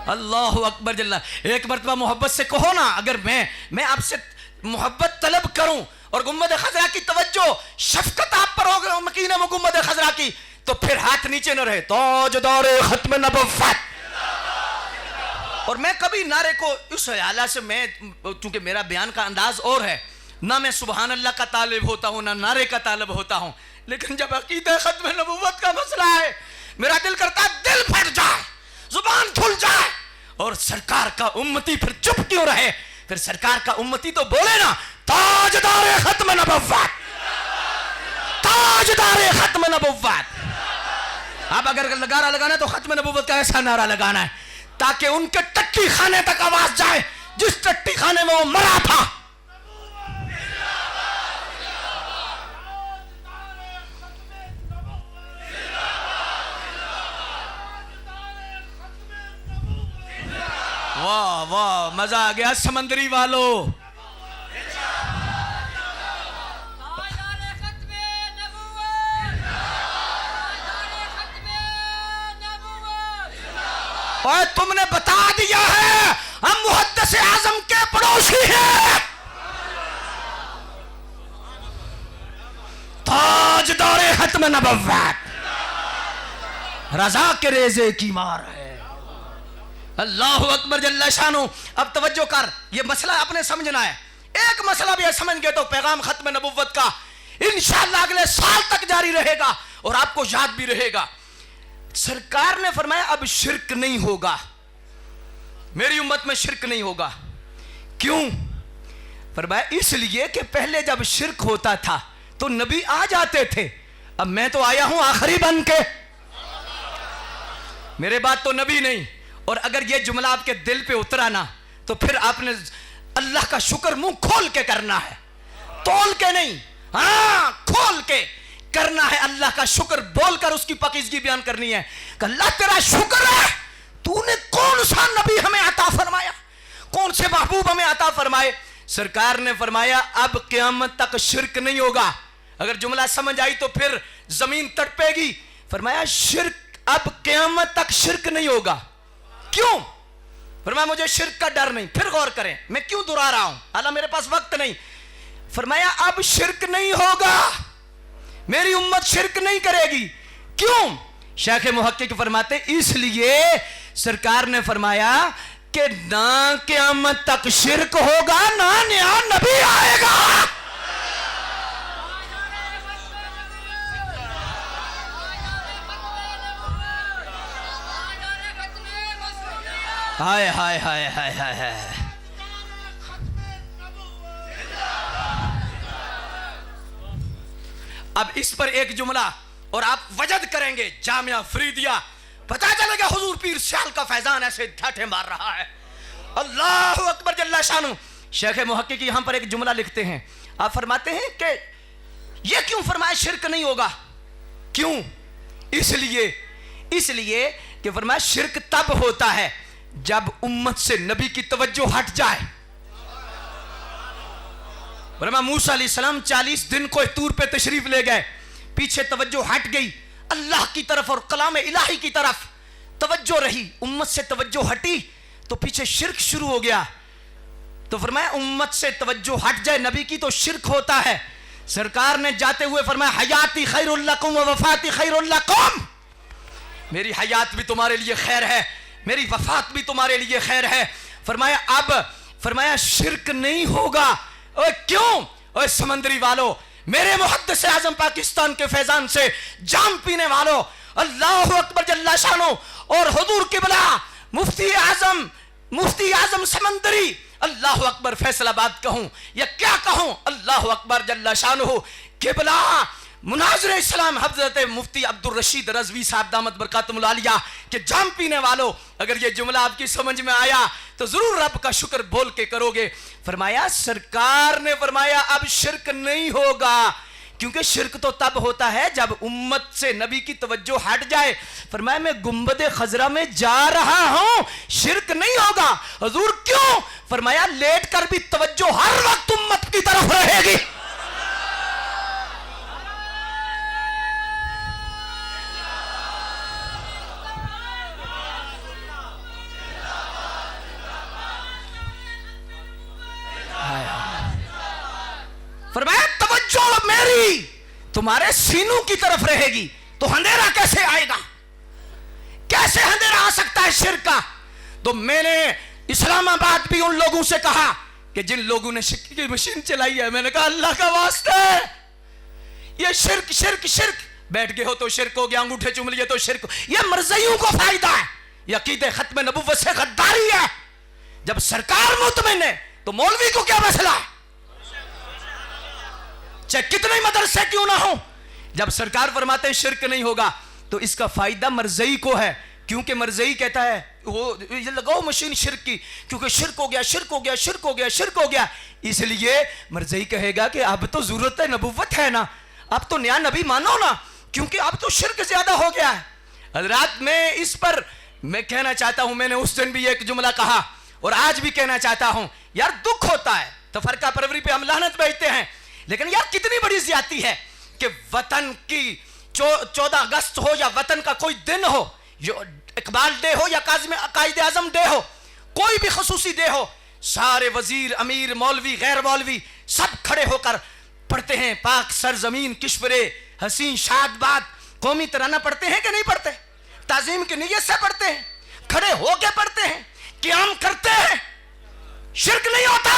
اللہ اکبر جل. ایک مرتبہ محبت سے کہو نا, اگر میں آپ سے محبت طلب کروں اور گنبد خضرا کی توجہ شفقت آپ پر ہوگا مکین گنبد خضرا کی, تو پھر ہاتھ نیچے نہ رہے. تاجدار ختم نبوت. اور میں کبھی نعرے کو اس حوالے سے, میں چونکہ میرا بیان کا انداز اور ہے, نہ میں سبحان اللہ کا طالب ہوتا ہوں نہ نعرے کا طالب ہوتا ہوں, لیکن جب عقیدہ ختم نبوت کا مسئلہ ہے میرا دل کرتا ہے دل پھٹ جائے, زبان کھل جائے, اور سرکار کا امتی پھر چپ کیوں رہے. پھر سرکار کا امتی تو بولے نا تاجدار ختم نبوت, تاجدار ختم نبوت. اب اگر نعرہ لگانا ہے تو ختم نبوت کا ایسا نعرہ لگانا ہے تاکہ ان کے ٹٹی خانے تک آواز جائے جس ٹٹی خانے میں وہ مرا تھا. واہ واہ, مزہ آ گیا سمندری والو. اور تم نے بتا دیا ہے ہم محدث اعظم کے پڑوسی ہیں. تاجدار ختم نبوت, رضا کے ریزے کی مار ہے. اللہ اکبر جل شانہ. اب توجہ کر, یہ مسئلہ آپ نے سمجھنا ہے. ایک مسئلہ بھی سمجھ گئے تو پیغام ختم نبوت کا انشاءاللہ اگلے سال تک جاری رہے گا اور آپ کو یاد بھی رہے گا. سرکار نے فرمایا اب شرک نہیں ہوگا, میری امت میں شرک نہیں ہوگا. کیوں؟ فرمایا اس لیے کہ پہلے جب شرک ہوتا تھا تو نبی آ جاتے تھے, اب میں تو آیا ہوں آخری بن کے, میرے بعد تو نبی نہیں. اور اگر یہ جملہ آپ کے دل پہ اترا نا تو پھر آپ نے اللہ کا شکر منہ کھول کے کرنا ہے, تول کے نہیں, ہاں کھول کے کرنا ہے. اللہ کا شکر بول کر اس کی پاکیزگی بیان کرنی ہے کہ اللہ تیرا شکر ہے, تو نے کون سا نبی ہمیں عطا فرمایا, کون سے محبوب ہمیں عطا فرمائے. سرکار نے فرمایا اب قیامت تک شرک نہیں ہوگا. اگر جملہ سمجھ آئی تو پھر زمین تڑپے گی. فرمایا شرک اب قیامت تک شرک نہیں ہوگا. کیوں؟ فرمایا مجھے شرک کا ڈر نہیں. پھر غور کریں میں کیوں دہرا رہا ہوں, حالانکہ میرے پاس وقت نہیں. فرمایا اب شرک نہیں ہوگا, میری امت شرک نہیں کرے گی. کیوں؟ شیخ محقق فرماتے اس لیے سرکار نے فرمایا کہ نہ قیامت تک شرک ہوگا نہ نیا نبی آئے گا. ہائے ہائے ہائے ہائے ہائے. اب اس پر ایک جملہ اور آپ وجد کریں گے جامعہ فریدیہ, پتہ چلے گا حضور پیر سیال کا فیضان ایسے ڈھاٹے مار رہا ہے. اللہ اکبر جل شانہ. شیخ محقق یہاں پر ایک جملہ لکھتے ہیں, آپ فرماتے ہیں کہ یہ کیوں فرمایا شرک نہیں ہوگا. کیوں؟ اس لیے کہ فرمایا شرک تب ہوتا ہے جب امت سے نبی کی توجہ ہٹ جائے. فرمایا موسیٰ علیہ السلام 40 دن کو طور پہ تشریف لے گئے, پیچھے توجہ ہٹ گئی اللہ کی طرف اور کلام الہی کی طرف توجہ رہی, امت سے توجہ ہٹی تو پیچھے شرک شروع ہو گیا. تو فرمایا امت سے توجہ ہٹ جائے نبی کی تو شرک ہوتا ہے. سرکار نے جاتے ہوئے فرمایا حیاتی خیر لکم و وفاتی خیر لکم, میری حیات بھی تمہارے لیے خیر ہے, میری وفات بھی تمہارے لیے خیر ہے. فرمایا اب فرمایا شرک نہیں ہوگا. اوہ کیوں؟ اوہ سمندری والو, میرے محدث اعظم پاکستان کے فیضان سے جام پینے والو, اللہ اکبر جل شانہ, اور حضور قبلہ مفتی اعظم سمندری, اللہ اکبر فیصل آباد کہوں یا کیا کہوں, اللہ اکبر جل شانہ قبلہ مناظر اسلام حضرت مفتی عبدالرشید رضوی صاحب دامت برکاتہم العالیہ کہ جام پینے والو, اگر یہ جملہ آپ کی سمجھ میں آیا تو ضرور رب کا شکر بول کے کرو گے. فرمایا سرکار نے فرمایا اب شرک نہیں ہوگا, کیونکہ شرک تو تب ہوتا ہے جب امت سے نبی کی توجہ ہٹ جائے. فرمایا میں گنبد خضرا میں جا رہا ہوں, شرک نہیں ہوگا. حضور کیوں؟ فرمایا لیٹ کر بھی توجہ ہر وقت امت کی طرف رہے گی. تمہارے سینوں کی طرف رہے گی تو اندھیرا کیسے آئے گا؟ کیسے اندھیرا آ سکتا ہے شرک کا؟ تو میں نے اسلام آباد بھی ان لوگوں سے کہا کہ جن لوگوں نے شرک کی مشین چلائی ہے، میں نے کہا اللہ کا واسطہ ہے، یہ شرک شرک شرک، بیٹھ گئے ہو تو شرک ہو گیا، انگوٹھے چوم لیے تو شرک، یہ مرضیوں کو فائدہ ہے، یہ عقیدہ ختم نبوت سے غداری ہے۔ جب سرکار مطمئن ہے تو مولوی کو کیا مسئلہ ہے؟ چاہے کتنے مدرسے کیوں نہ ہو، جب سرکار فرماتے ہیں شرک نہیں ہوگا تو اس کا فائدہ مرضی کو ہے، کیونکہ مرضی کہتا ہے وہ یہ لگاؤ مشین شرک کی، کیونکہ شرک ہو گیا شرک ہو گیا شرک ہو گیا شرک ہو گیا، اس لیے مرضی کہے گا کہ اب تو ضرورت ہے نبوت ہے نا، اب تو نیا نبی مانو نا، کیونکہ اب تو شرک زیادہ ہو گیا ہے۔ حضرات میں اس پر میں کہنا چاہتا ہوں، میں نے اس دن بھی ایک جملہ کہا اور آج بھی کہنا چاہتا ہوں، یار دکھ ہوتا ہے، تفرقہ پروری پہ ہم لعنت بھیجتے ہیں، لیکن یار کتنی بڑی زیادتی ہے کہ وطن کی 14 اگست ہو یا وطن کا کوئی دن ہو، جو اقبال ڈے ہو یا قائد اعظم ڈے ہو، کوئی بھی خصوصی ڈے ہو، سارے وزیر امیر مولوی غیر مولوی سب کھڑے ہو کر پڑھتے ہیں پاک سرزمین کشور حسین شاد باد، قومی ترانہ پڑھتے ہیں کہ نہیں پڑھتے؟ تعظیم کی نیت سے پڑھتے ہیں، کھڑے ہو کے پڑھتے ہیں، قیام کرتے ہیں، شرک نہیں ہوتا۔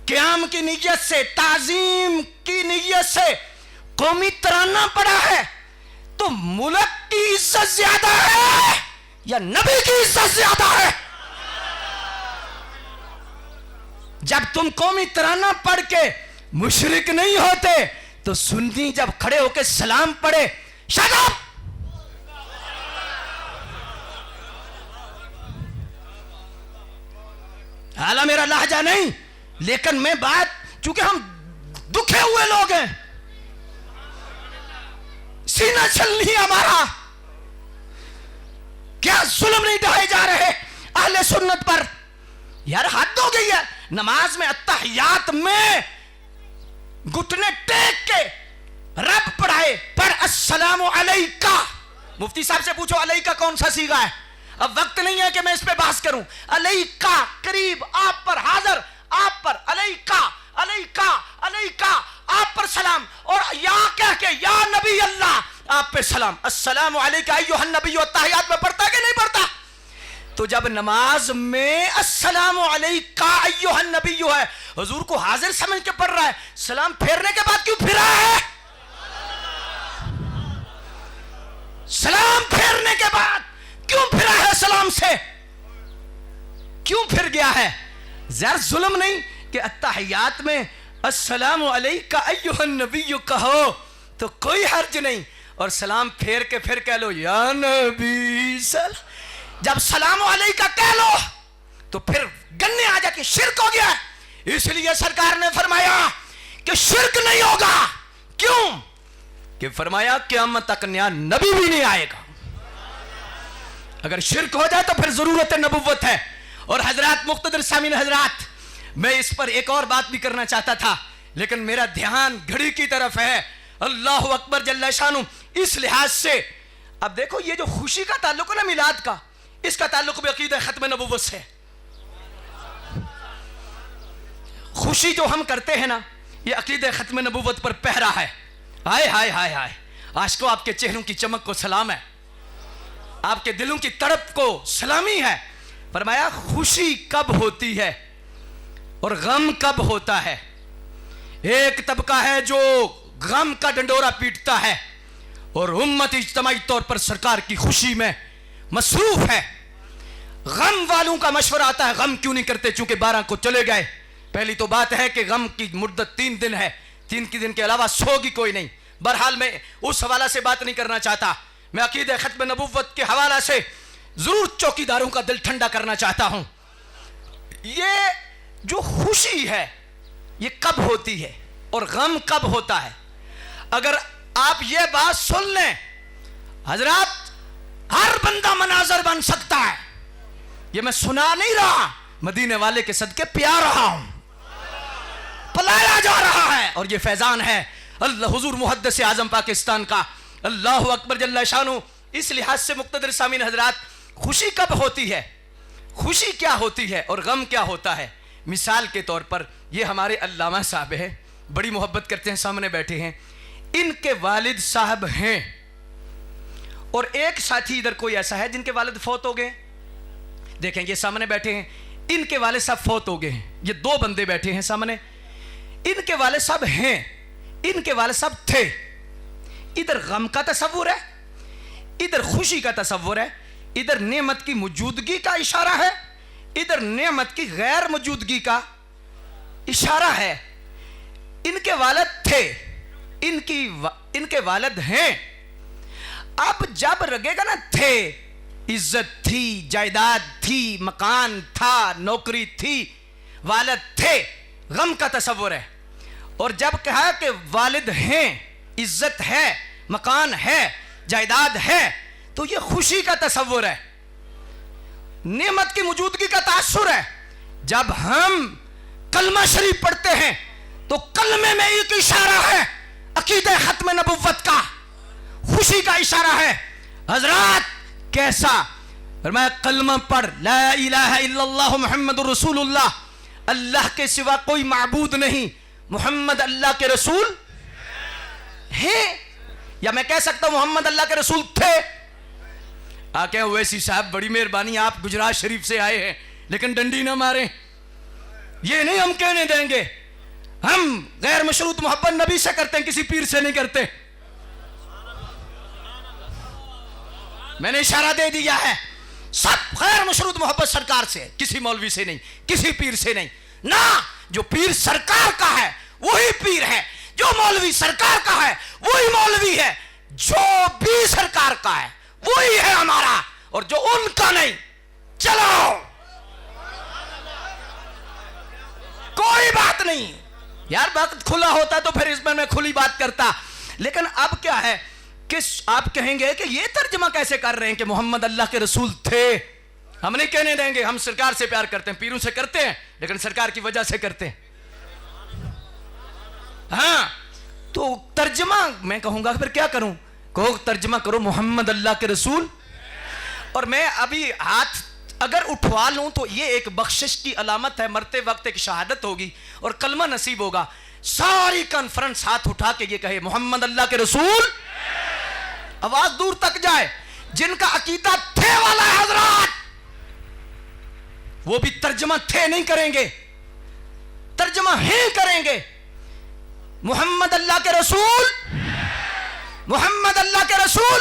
قیام کی نیت سے، تعظیم کی نیت سے قومی ترانہ پڑھا ہے تو ملک کی عزت زیادہ ہے یا نبی کی عزت زیادہ ہے؟ جب تم قومی ترانہ پڑھ کے مشرک نہیں ہوتے تو سنی جب کھڑے ہو کے سلام پڑھے شٹ اپ، حالہ میرا لہجہ نہیں، لیکن میں بات چونکہ ہم دکھے ہوئے لوگ ہیں، سینہ چلنی ہمارا، کیا ظلم نہیں ڈھائے جا رہے اہل سنت پر؟ یار حد ہو گئی ہے، نماز میں اتحیات میں گھٹنے ٹیک کے رب پڑھائے پر السلام علیکہ، مفتی صاحب سے پوچھو علیکہ کون سا صیغہ ہے؟ اب وقت نہیں ہے کہ میں اس پہ بحث کروں، علیکہ قریب، آپ پر حاضر، آپ پر علیکہ علیکہ علیکہ، آپ پر سلام، اور یا کہہ کے یا نبی اللہ آپ پہ سلام، السلام علیکہ ایھا النبی، اتحیات میں پڑھتا کہ نہیں پڑھتا؟ تو جب نماز میں السلام علیکہ ایھا النبی ہے، حضور کو حاضر سمجھ کے پڑھ رہا ہے، سلام پھیرنے کے بعد کیوں پھرا ہے؟ سلام پھیرنے کے بعد کیوں پھرا ہے؟ سلام سے کیوں پھر گیا ہے؟ ذرا ظلم نہیں کہ اتحیات میں السلام علیکہ ایھا النبی کہو تو کوئی حرج نہیں، اور سلام پھیر کے پھر کہہ لو یا نبی سلام، جب سلام علیکہ کہہ لو تو پھر گنے آ جا کے شرک ہو گیا ہے۔ اس لیے سرکار نے فرمایا کہ شرک نہیں ہوگا، کیوں کہ فرمایا قیامت تک نیا نبی بھی نہیں آئے گا، اگر شرک ہو جائے تو پھر ضرورت نبوت ہے۔ اور حضرات مقتدر سامعین حضرات، میں اس پر ایک اور بات بھی کرنا چاہتا تھا لیکن میرا دھیان گھڑی کی طرف ہے، اللہ اکبر جل شانہ، اس لحاظ سے اب دیکھو یہ جو خوشی کا تعلق ہے نا میلاد کا، اس کا تعلق بھی عقیدہ ختم نبوت سے، خوشی جو ہم کرتے ہیں نا یہ عقیدہ ختم نبوت پر پہرا ہے۔ ہائے ہائے ہائے ہائے، عاشقوں آپ کے چہروں کی چمک کو سلام ہے، آپ کے دلوں کی تڑپ کو سلامی ہے۔ فرمایا خوشی کب ہوتی ہے اور غم کب ہوتا ہے؟ ایک طبقہ ہے جو غم کا ڈنڈورا پیٹتا ہے اور امت اجتماعی طور پر سرکار کی خوشی میں مصروف ہے۔ غم والوں کا مشورہ آتا ہے غم کیوں نہیں کرتے، چونکہ 12 کو چلے گئے۔ پہلی تو بات ہے کہ غم کی مدت 3 دن ہے، 3 دن کے علاوہ سوگی کوئی نہیں۔ بہرحال میں اس حوالہ سے بات نہیں کرنا چاہتا، میں عقیدہ ختم نبوت کے حوالہ سے ضرور چوکیداروں کا دل ٹھنڈا کرنا چاہتا ہوں۔ یہ جو خوشی ہے یہ کب ہوتی ہے اور غم کب ہوتا ہے؟ اگر آپ یہ بات سن لیں حضرات، ہر بندہ مناظر بن سکتا ہے، یہ میں سنا نہیں رہا، مدینے والے کے صدقے پیا رہا ہوں، پلایا جا رہا ہے، اور یہ فیضان ہے اللہ حضور محدث اعظم پاکستان کا، اللہ اکبر جل شانہ۔ اس لحاظ سے مقتدر سامعین حضرات، خوشی کب ہوتی ہے، خوشی کیا ہوتی ہے اور غم کیا ہوتا ہے؟ مثال کے طور پر یہ ہمارے علامہ صاحب ہیں, بڑی محبت کرتے ہیں, سامنے بیٹھے ہیں. ان کے والد صاحب ہیں, اور ایک ساتھی ادھر کوئی ایسا ہے جن کے والد فوت ہو گئے. دیکھیں یہ سامنے بیٹھے ہیں, ان کے والد صاحب فوت ہو گئے ہیں. یہ دو بندے بیٹھے ہیں سامنے, ان کے والد صاحب ہیں, ان کے والد صاحب تھے. ادھر غم کا تصور ہے, ادھر خوشی کا تصور ہے, ادھر نعمت کی موجودگی کا اشارہ ہے, ادھر نعمت کی غیر موجودگی کا اشارہ ہے. ان کے والد تھے, ان کے والد ہیں. اب جب لگے گا نا تھے, عزت تھی, جائیداد تھی, مکان تھا, نوکری تھی, والد تھے, غم کا تصور ہے. اور جب کہا کہ والد ہیں, عزت ہے, مکان ہے, جائیداد ہے, تو یہ خوشی کا تصور ہے, نعمت کی موجودگی کا تاثر ہے. جب ہم کلمہ شریف پڑھتے ہیں تو کلمے میں ایک اشارہ ہے عقیدہ ختم نبوت کا, خوشی کا اشارہ ہے. حضرات کیسا فرمایا, کلمہ پڑھ لا الہ الا اللہ محمد رسول اللہ, اللہ کے سوا کوئی معبود نہیں, محمد اللہ کے رسول ہیں. یا میں کہہ سکتا ہوں محمد اللہ کے رسول تھے. آکے اویسی صاحب بڑی مہربانی, آپ گجرات شریف سے آئے ہیں, لیکن ڈنڈی نہ ماریں, یہ نہیں ہم کہنے دیں گے. ہم غیر مشروط محبت نبی سے کرتے ہیں, کسی پیر سے نہیں کرتے. میں نے اشارہ دے دیا ہے, سب غیر مشروط محبت سرکار سے, کسی مولوی سے نہیں, کسی پیر سے نہیں. نہ جو پیر سرکار کا ہے وہی پیر ہے, جو مولوی سرکار کا ہے وہی مولوی ہے, جو بھی سرکار کا ہے وہی ہے ہمارا, اور جو ان کا نہیں. چلو کوئی بات نہیں یار, وقت کھلا ہوتا تو پھر اس میں کھلی بات کرتا. لیکن اب کیا ہے کہ آپ کہیں گے کہ یہ ترجمہ کیسے کر رہے ہیں کہ محمد اللہ کے رسول تھے. ہم نہیں کہنے دیں گے, ہم سرکار سے پیار کرتے ہیں, پیروں سے کرتے ہیں, لیکن سرکار کی وجہ سے کرتے ہیں. ہاں تو ترجمہ میں کہوں گا پھر کیا کروں, کہو ترجمہ کرو محمد اللہ کے رسول. اور میں ابھی ہاتھ اگر اٹھوا لوں تو یہ ایک بخشش کی علامت ہے, مرتے وقت ایک شہادت ہوگی اور کلمہ نصیب ہوگا. ساری کانفرنس ہاتھ اٹھا کے یہ کہے محمد اللہ کے رسول, آواز دور تک جائے. جن کا عقیدہ تھے والا ہے حضرات, وہ بھی ترجمہ تھے نہیں کریں گے, ترجمہ ہی کریں گے. محمد اللہ کے رسول, محمد اللہ کے رسول,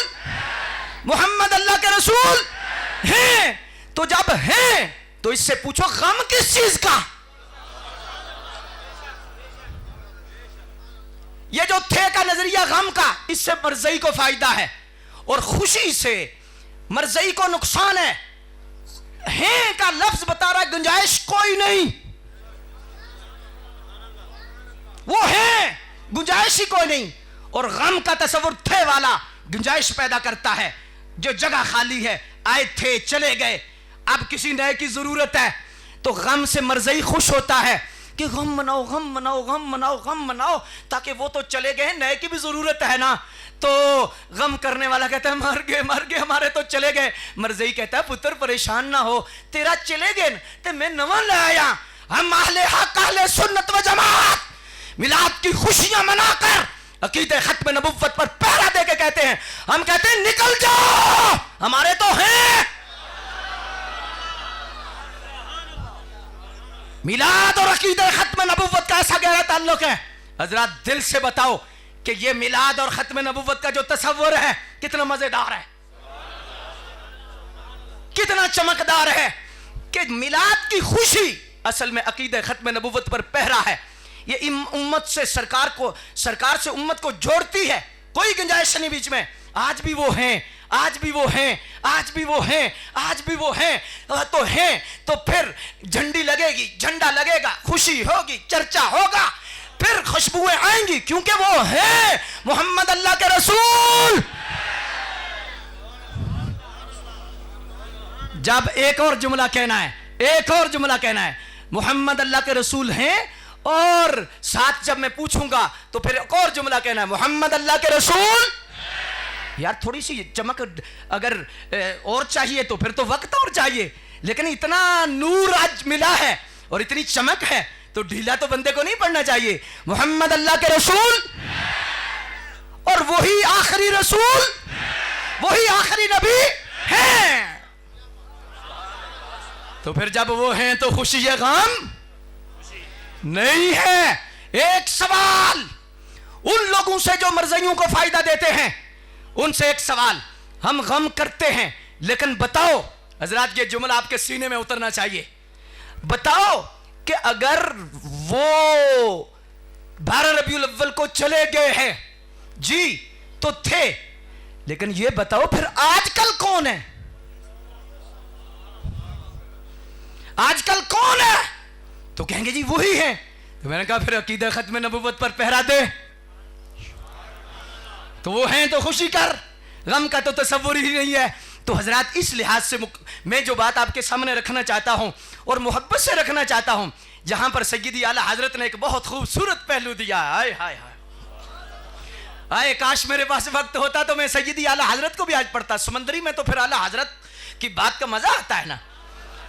محمد اللہ کے رسول ہیں. تو جب ہیں تو اس سے پوچھو غم کس چیز کا. یہ جو تھے کا نظریہ غم کا, اس سے مرضی کو فائدہ ہے اور خوشی سے مرضی کو نقصان ہے. ہیں کا لفظ بتا رہا ہے گنجائش کوئی نہیں, وہ ہیں گنجائش ہی کوئی نہیں. اور غم کا تصور تھے والا گنجائش پیدا کرتا ہے. جو جگہ خالی ہے, آئے تھے چلے گئے, اب کسی نئے کی ضرورت ہے تو غم سے مرضی خوش ہوتا ہے کہ غم مناؤ, غم مناؤ, غم مناؤ, غم مناؤ, تاکہ وہ تو چلے گئے, نئے کی بھی ضرورت ہے نا. تو غم کرنے والا کہتا ہے مر گئے ہمارے تو چلے گئے. مرضی کہتا ہے پتر پریشان نہ ہو, تیرا چلے گئے تے میں نواں لے آیا. ہم اہل حق اہل سنت و جماعت میلاد کی خوشیاں منا کر عقیدہ ختم نبوت پر پہرا دے کے کہتے ہیں, ہم کہتے ہیں نکل جاؤ, ہمارے تو ہیں. میلاد اور عقیدہ ختم نبوت کا ایسا گہرا تعلق ہے. حضرات دل سے بتاؤ کہ یہ میلاد اور ختم نبوت کا جو تصور ہے کتنا مزیدار ہے, کتنا چمکدار ہے. کہ میلاد کی خوشی اصل میں عقیدہ ختم نبوت پر پہرا ہے. یہ امت سے سرکار سے امت کو جوڑتی ہے, کوئی گنجائش نہیں بیچ میں. آج بھی وہ ہیں, آج بھی وہ ہیں, آج بھی وہ ہیں, آج بھی وہ ہیں. تو ہیں تو پھر جھنڈی لگے گی, جھنڈا لگے گا, خوشی ہوگی, چرچا ہوگا, پھر خوشبوئیں آئیں گی, کیونکہ وہ ہیں محمد اللہ کے رسول. جب ایک اور جملہ کہنا ہے, ایک اور جملہ کہنا ہے, محمد اللہ کے رسول ہیں, اور ساتھ جب میں پوچھوں گا تو پھر ایک اور جملہ کہنا ہے محمد اللہ کے رسول. یار تھوڑی سی چمک اگر اور چاہیے تو پھر تو وقت اور چاہیے, لیکن اتنا نور آج ملا ہے اور اتنی چمک ہے تو ڈھیلا تو بندے کو نہیں پڑھنا چاہیے. محمد اللہ کے رسول اور وہی آخری رسول, وہی آخری نبی ہیں. تو پھر جب وہ ہیں تو خوشی غم نہیں ہے. ایک سوال ان لوگوں سے جو مرضیوں کو فائدہ دیتے ہیں, ان سے ایک سوال, ہم غم کرتے ہیں لیکن بتاؤ حضرات, یہ جملہ آپ کے سینے میں اترنا چاہیے, بتاؤ کہ اگر وہ 12 ربیع الاول کو چلے گئے ہیں جی تو تھے, لیکن یہ بتاؤ پھر آج کل کون ہے؟ آج کل کون ہے؟ تو کہیں گے جی وہی ہیں. تو میں نے کہا پھر عقیدہ ختم نبوت پر پہرا دے. تو وہ ہیں تو خوشی کر, غم کا تو تصور ہی نہیں ہے. تو حضرات اس لحاظ سے میں جو بات آپ کے سامنے رکھنا چاہتا ہوں اور محبت سے رکھنا چاہتا ہوں, جہاں پر سیدی اعلیٰ حضرت نے ایک بہت خوبصورت پہلو دیا. آئے ہائے ہائے آئے, کاش میرے پاس وقت ہوتا تو میں سیدی اعلیٰ حضرت کو بھی آج پڑھتا. سمندری میں تو پھر اعلیٰ حضرت کی بات کا مزہ آتا ہے نا,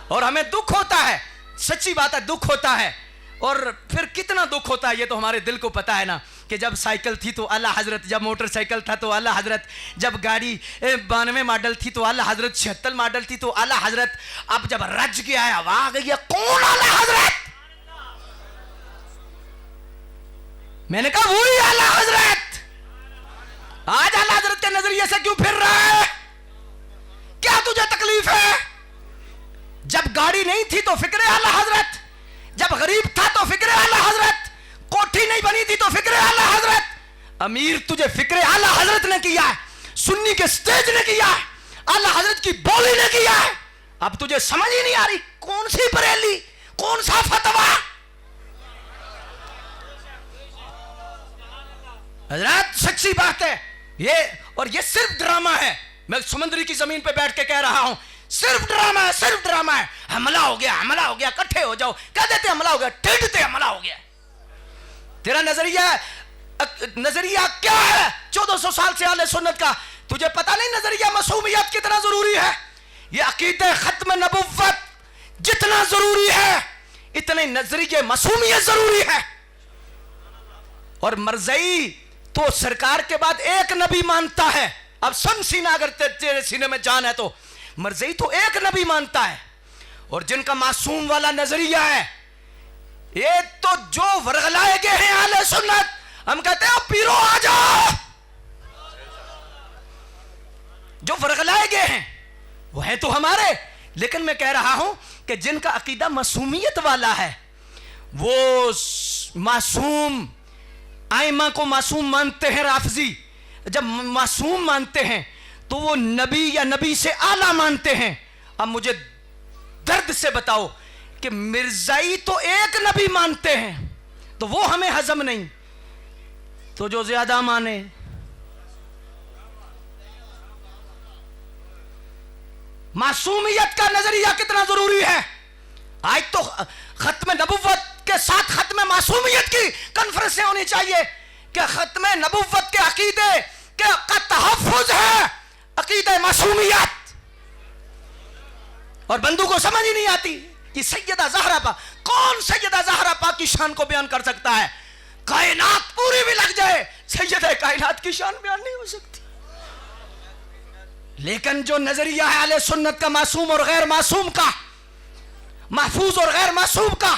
اور ہمیں دکھ ہوتا ہے, سچی بات ہے دکھ ہوتا ہے. اور پھر کتنا دکھ ہوتا ہے یہ تو ہمارے دل کو پتا ہے نا, کہ جب سائیکل تھی تو اعلیٰ حضرت, جب موٹر سائیکل تھا تو اعلیٰ حضرت, جب گاڑی 92 ماڈل تھی تو اعلیٰ حضرت, 76 ماڈل تھی تو اعلیٰ حضرت, اب جب رج گیا ہے اب آ گئی ہے کون اعلیٰ حضرت؟ میں نے کہا وہی اعلیٰ حضرت. آج اعلیٰ حضرت کے نظریے سے کیوں پھر رہا ہے؟ کیا تجھے تکلیف ہے؟ جب گاڑی نہیں تھی تو فکر اعلیٰ حضرت, جب غریب تھا تو فکر اعلیٰ حضرت, کوٹھی نہیں بنی تھی تو فکر اعلیٰ حضرت. امیر تجھے فکر اعلیٰ حضرت نے کیا ہے, سنی کے سٹیج نے کیا ہے, اعلیٰ حضرت کی بولی نے کیا ہے. اب تجھے سمجھ ہی نہیں آ رہی کون سی بریلی, کون سا فتویٰ. حضرات سچی بات ہے یہ, اور یہ صرف ڈرامہ ہے. میں سمندری کی زمین پہ بیٹھ کے کہہ رہا ہوں, صرف ڈرامہ ہے, صرف ڈرامہ ہے. حملہ ہو گیا, حملہ ہو گیا, کٹھے ہو جاؤ, کہہ دیتے حملہ ہو گیا, ٹھیٹتے حملہ ہو گیا. تیرا نظریہ کیا ہے 1400 سال سے اہل سنت کا؟ تجھے پتا نہیں نظریہ معصومیت کتنا ضروری ہے؟ یہ عقیدہ ختم نبوت جتنا ضروری ہے اتنے نظریہ معصومیت ضروری ہے. اور مرزائی تو سرکار کے بعد ایک نبی مانتا ہے. اب سن سینہ, اگر تیرے سینے میں جان ہے تو مرزائی تو ایک نبی مانتا ہے. اور جن کا معصوم والا نظریہ ہے, یہ تو جو ورغلائے گئے ہیں اہل سنت, ہم کہتے ہیں پیرو آ جاؤ. جو ورغلائے گئے ہیں وہ ہیں تو ہمارے, لیکن میں کہہ رہا ہوں کہ جن کا عقیدہ معصومیت والا ہے, وہ معصوم ائمہ کو معصوم مانتے ہیں. رافضی جب معصوم مانتے ہیں تو وہ نبی یا نبی سے اعلیٰ مانتے ہیں. اب مجھے درد سے بتاؤ کہ مرزائی تو ایک نبی مانتے ہیں تو وہ ہمیں ہضم نہیں, تو جو زیادہ مانے. معصومیت کا نظریہ کتنا ضروری ہے. آج تو ختم نبوت کے ساتھ ختم معصومیت کی کنفرنسیں ہونی چاہیے کہ ختم نبوت کے عقیدے کا تحفظ ہے عقیدہ معصومیت. اور بندوں کو سمجھ ہی نہیں آتی کہ سیدہ زہرا پاک, کون سیدہ زہرا پاک کی شان کو بیان کر سکتا ہے؟ کائنات پوری بھی لگ جائے سیدہ کائنات کی شان بیان نہیں ہو سکتی. لیکن جو نظریہ ہے اہل سنت کا معصوم اور غیر معصوم کا, محفوظ اور غیر معصوم کا,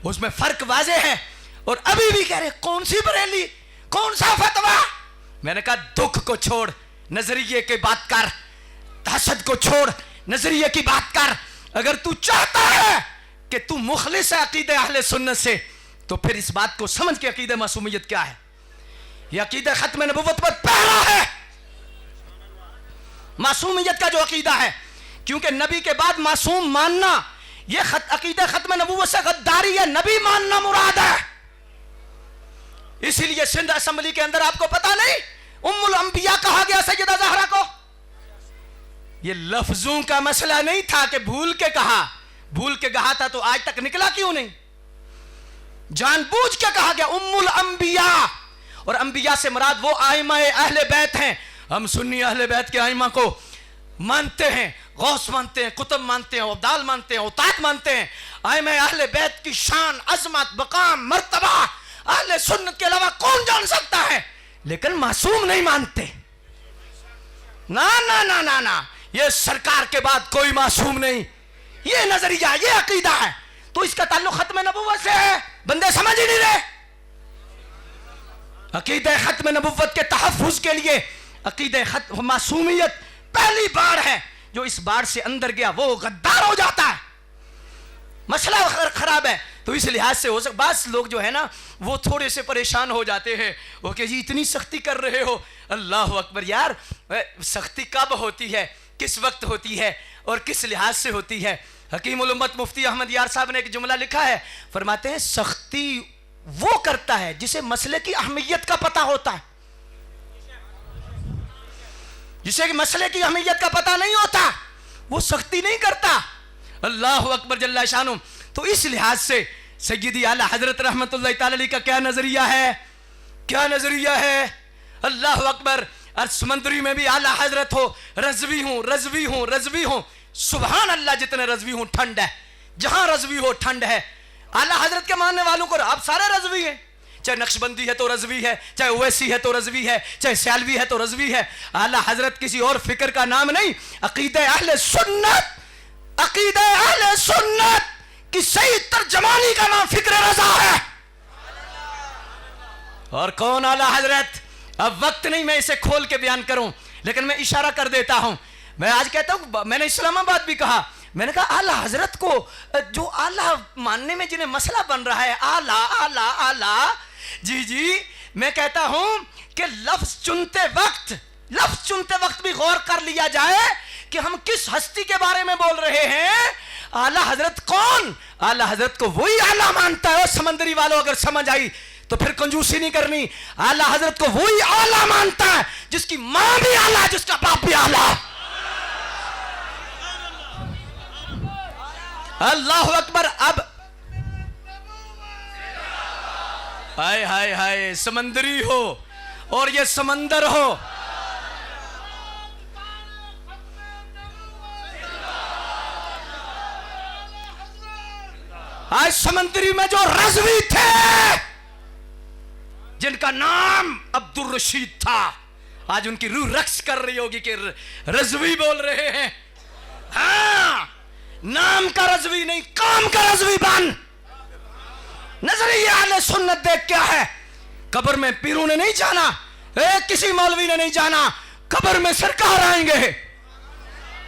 اس میں فرق واضح ہے. اور ابھی بھی کہہ رہے کون سی بریلی, کون سا فتویٰ. میں نے کہا دکھ کو چھوڑ, نظریے کی بات کر, حسد کو چھوڑ, نظریے کی بات کر. اگر تو چاہتا ہے کہ تو مخلص ہے عقیدہ اہل سنت سے, تو پھر اس بات کو سمجھ کے عقیدہ معصومیت کیا ہے. یہ عقیدہ ختم نبوت پر پہلا ہے, معصومیت کا جو عقیدہ ہے. کیونکہ نبی کے بعد معصوم ماننا یہ عقیدہ ختم نبوت سے غداری ہے, نبی ماننا مراد ہے. اسی لیے سندھ اسمبلی کے اندر آپ کو پتا نہیں ام الانبیاء کہا گیا سیدہ زہرا کو. یہ لفظوں کا مسئلہ نہیں تھا کہ بھول کے کہا, بھول کے کہا تھا تو آج تک نکلا کیوں نہیں. جان بوجھ کے کہا گیا ام الانبیاء. اور انبیاء سے مراد وہ ائمہ اہل بیت ہیں. ہم سنی اہل بیت کے ائمہ کو مانتے ہیں, غوث مانتے ہیں, قطب مانتے ہیں, ابدال مانتے ہیں, اوتاد مانتے ہیں. آئے میں اہل بیت کی شان، عظمت، مقام، مرتبہ اہل سنت کے علاوہ کون جان سکتا ہے؟ لیکن معصوم نہیں مانتے. نا نا نا نا نا، یہ سرکار کے بعد کوئی معصوم نہیں. یہ نظریہ، یہ عقیدہ ہے تو اس کا تعلق ختم نبوت سے ہے. بندے سمجھ ہی نہیں رہے. عقیدہ ختم نبوت کے تحفظ کے لیے عقیدہ ختم معصومیت پہلی بار ہے. جو اس بار سے اندر گیا وہ غدار ہو جاتا ہے. مسئلہ خراب ہے. تو اس لحاظ سے ہو سکتا بعض لوگ جو ہے نا وہ تھوڑے سے پریشان ہو جاتے ہیں. وہ کہ جی اتنی سختی کر رہے ہو. اللہ اکبر. یار سختی کب ہوتی ہے، کس وقت ہوتی ہے اور کس لحاظ سے ہوتی ہے؟ حکیم الامت مفتی احمد یار صاحب نے ایک جملہ لکھا ہے. فرماتے ہیں سختی وہ کرتا ہے جسے مسئلے کی اہمیت کا پتہ ہوتا ہے. جسے مسئلے کی اہمیت کا پتہ نہیں ہوتا وہ سختی نہیں کرتا. اللہ اکبر جل شانہ. تو اس لحاظ سے سیدی اعلی حضرت رحمت اللہ تعالی علیہ کا کیا نظریہ ہے؟ کیا نظریہ ہے؟ اللہ اکبر. اور سمندری میں بھی اعلی حضرت ہو، رضوی ہوں رضوی ہوں رضوی ہوں. سبحان اللہ. جتنے رضوی ہوں ٹھنڈ ہے، جہاں رضوی ہو ٹھنڈ ہے. اعلی حضرت کے ماننے والوں کو آپ سارے رضوی ہیں. چاہے نقشبندی ہے تو رضوی ہے، چاہے اویسی ہے تو رضوی ہے، چاہے سیالوی ہے تو رضوی ہے. اعلی حضرت کسی اور فکر کا نام نہیں. عقیدہ اہل سنت، عقیدہ اہل سنت کی صحیح ترجمانی کا نام فکر رضا ہے. اور کون اعلی حضرت؟ اب وقت نہیں میں اسے کھول کے بیان کروں، لیکن میں اشارہ کر دیتا ہوں. میں آج کہتا ہوں، میں نے اسلام آباد بھی کہا، میں نے کہا اعلی حضرت کو جو اعلیٰ ماننے میں جنہیں مسئلہ بن رہا ہے اعلیٰ اعلیٰ اعلیٰ، جی میں کہتا ہوں کہ لفظ چنتے وقت بھی غور کر لیا جائے کہ ہم کس ہستی کے بارے میں بول رہے ہیں. اعلیٰ حضرت کون؟ اعلیٰ حضرت کو وہی اعلیٰ مانتا ہے. اور سمندری والوں اگر سمجھ آئی تو پھر کنجوسی نہیں کرنی. اعلیٰ حضرت کو وہی اعلیٰ مانتا ہے جس کی ماں بھی اعلیٰ، جس کا باپ بھی اعلیٰ. اللہ اکبر. اب ہائے ہائے ہائے، سمندری ہو اور یہ سمندر ہو، آج سمندری میں جو رضوی تھے جن کا نام عبد الرشید تھا، آج ان کی روح رقص کر رہی ہوگی کہ رضوی بول رہے ہیں. ہاں، نام کا رضوی نہیں، کام کا رضوی بن. نظریہ اہل سنت دیکھ کیا ہے. قبر میں پیروں نے نہیں جانا، کسی مولوی نے نہیں جانا. قبر میں سرکار آئیں گے.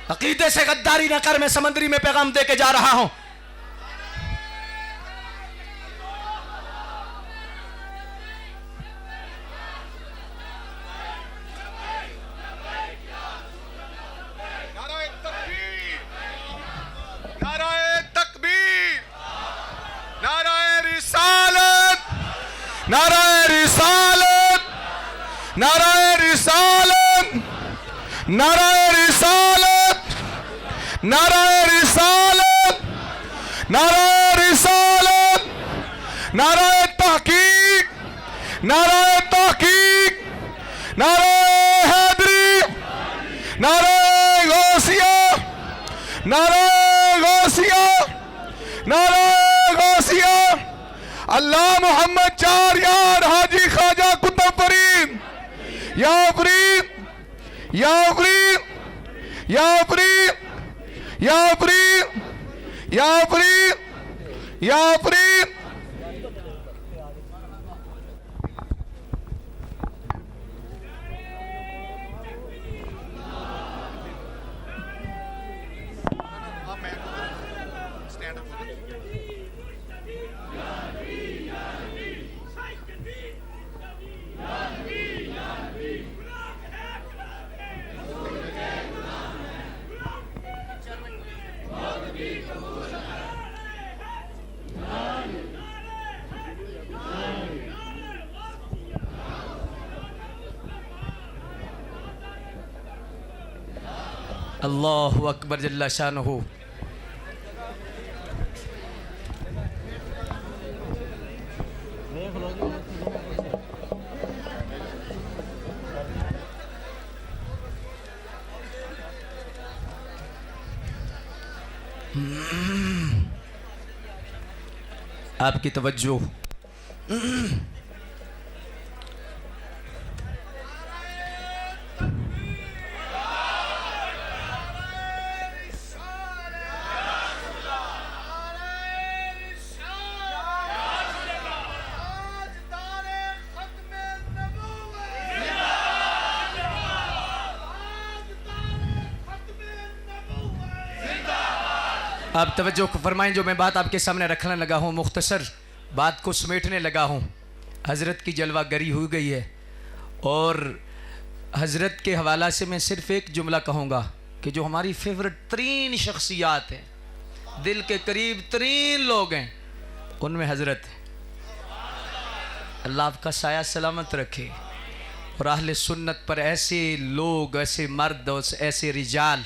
عقیدے سے غداری نہ کر. میں سمندری میں پیغام دے کے جا رہا ہوں. نعرہ رسالت، نعرہ رسالت، نعرہ رسالت، نعرہ رسالت، نعرہ رسالت، نعرہ تحقیق، نعرہ تحقیق، نعرہ حیدری، نعرہ غوثیہ، نعرہ غوثیہ، نعرہ غوثیہ. اللہ محمد چار یار حاجی خواجہ قطب فرید. یا فرید، یا فرید، یا فرید، یا فرید، یا فرید، یا فرید. اللہ اکبر جل شانہ. آپ کی توجہ. آپ توجہ فرمائیں. جو میں بات آپ کے سامنے رکھنے لگا ہوں، مختصر بات کو سمیٹنے لگا ہوں. حضرت کی جلوہ گری ہو گئی ہے، اور حضرت کے حوالہ سے میں صرف ایک جملہ کہوں گا کہ جو ہماری فیورٹ ترین شخصیات ہیں، دل کے قریب ترین لوگ ہیں، ان میں حضرت ہے. اللہ آپ کا سایہ سلامت رکھے، اور اہل سنت پر ایسے لوگ، ایسے مرد اور ایسے رجال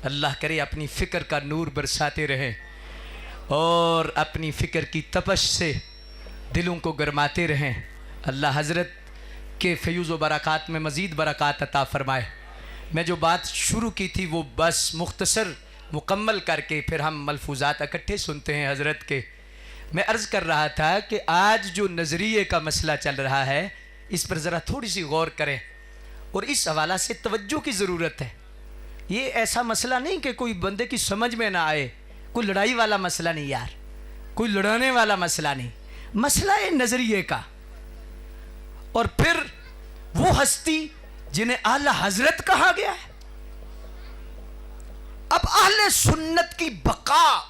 اللہ کرے اپنی فکر کا نور برساتے رہیں، اور اپنی فکر کی تپش سے دلوں کو گرماتے رہیں. اللہ حضرت کے فیوز و برکات میں مزید برکات عطا فرمائے. میں جو بات شروع کی تھی وہ بس مختصر مکمل کر کے پھر ہم ملفوظات اکٹھے سنتے ہیں حضرت کے. میں عرض کر رہا تھا کہ آج جو نظریے کا مسئلہ چل رہا ہے، اس پر ذرا تھوڑی سی غور کریں، اور اس حوالہ سے توجہ کی ضرورت ہے. یہ ایسا مسئلہ نہیں کہ کوئی بندے کی سمجھ میں نہ آئے، کوئی لڑائی والا مسئلہ نہیں یار، کوئی لڑانے والا مسئلہ نہیں، مسئلہ ہے نظریے کا. اور پھر وہ ہستی جنہیں اعلی حضرت کہا گیا ہے. اب اہل سنت کی بقا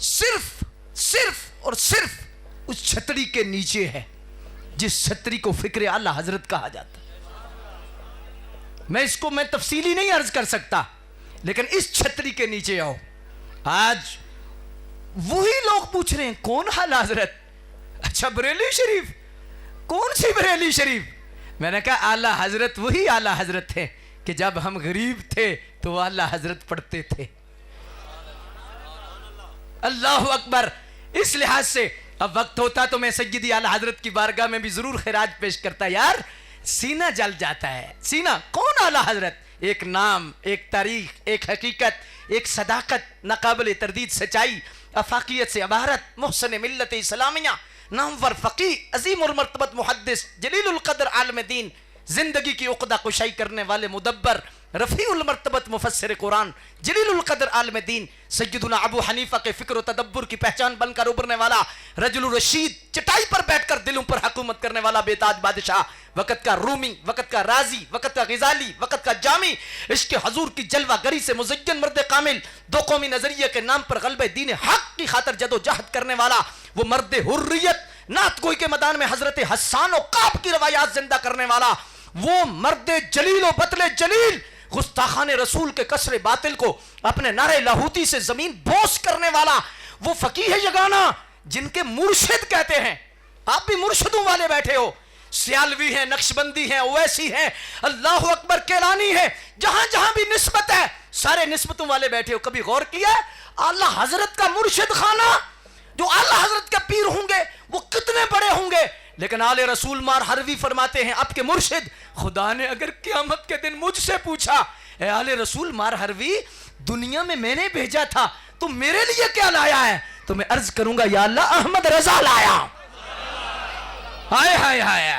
صرف اور صرف اس چھتری کے نیچے ہے جس چھتری کو فکر اعلی حضرت کہا جاتا ہے. میں اس کو تفصیلی نہیں عرض کر سکتا، لیکن اس چھتری کے نیچے آؤ. آج وہی لوگ پوچھ رہے ہیں کون اعلی حضرت؟ اچھا بریلی شریف؟ کون سی بریلی شریف؟ میں نے کہا اعلی حضرت وہی اعلی حضرت تھے کہ جب ہم غریب تھے تو وہ اعلی حضرت پڑھتے تھے. اللہ اکبر. اس لحاظ سے اب وقت ہوتا تو میں سیدی اعلی حضرت کی بارگاہ میں بھی ضرور خراج پیش کرتا. یار سینہ جل جاتا ہے. سینہ کون اعلی حضرت؟ ایک نام، ایک تاریخ، ایک حقیقت، ایک صداقت، ناقابل تردید سچائی، افاقیت سے عبارت، محسن ملت اسلامیہ، نامور فقی، عظیم المرتبت محدث، جلیل القدر عالم دین، زندگی کی عقدہ کشائی کرنے والے مدبر، رفیع المرتبت مفسر قرآن، جلیل القدر عالم دین، سیدنا ابو حنیفہ کے فکر و تدبر کی پہچان بن کر ابھرنے والا، رجل الرشید، چٹائی پر بیٹھ کر دلوں پر حکومت کرنے والا بے تاج بادشاہ، وقت کا رومی، وقت کا رازی، وقت کا غزالی، وقت کا جامی، عشق حضور کی جلوہ گری سے مزین مرد کامل، دو قومی نظریے کے نام پر غلبہ دین حق کی خاطر جد و جہد کرنے والا، وہ مرد حریت، نعت گوئی کے میدان میں حضرت حسان و قاب کی روایات زندہ کرنے والا، وہ مرد جلیل و بطل جلیل، گستاخان رسول کے کسر باطل کو اپنے نعرہ لاہوتی سے زمین بوس کرنے والا، وہ فقیہ یگانہ جن کے مرشد کہتے ہیں. آپ بھی مرشدوں والے بیٹھے ہو، سیالوی ہیں، نقشبندی ہیں، اویسی ہیں، اللہ اکبر کیلانی ہیں، جہاں جہاں بھی نسبت ہے سارے نسبتوں والے بیٹھے ہو. کبھی غور کیا ہے اعلیٰ حضرت کا مرشد خانہ، جو اعلیٰ حضرت کے پیر ہوں گے وہ کتنے بڑے ہوں گے؟ لیکن آل رسول مار حروی فرماتے ہیں آپ کے مرشد، خدا نے اگر قیامت کے دن مجھ سے پوچھا اے آل رسول مار حروی، دنیا میں نے بھیجا تھا تو میرے لیے کیا لایا ہے؟ تو میں عرض کروں گا یا اللہ احمد رضا لایا. ہائے ہائے ہائے.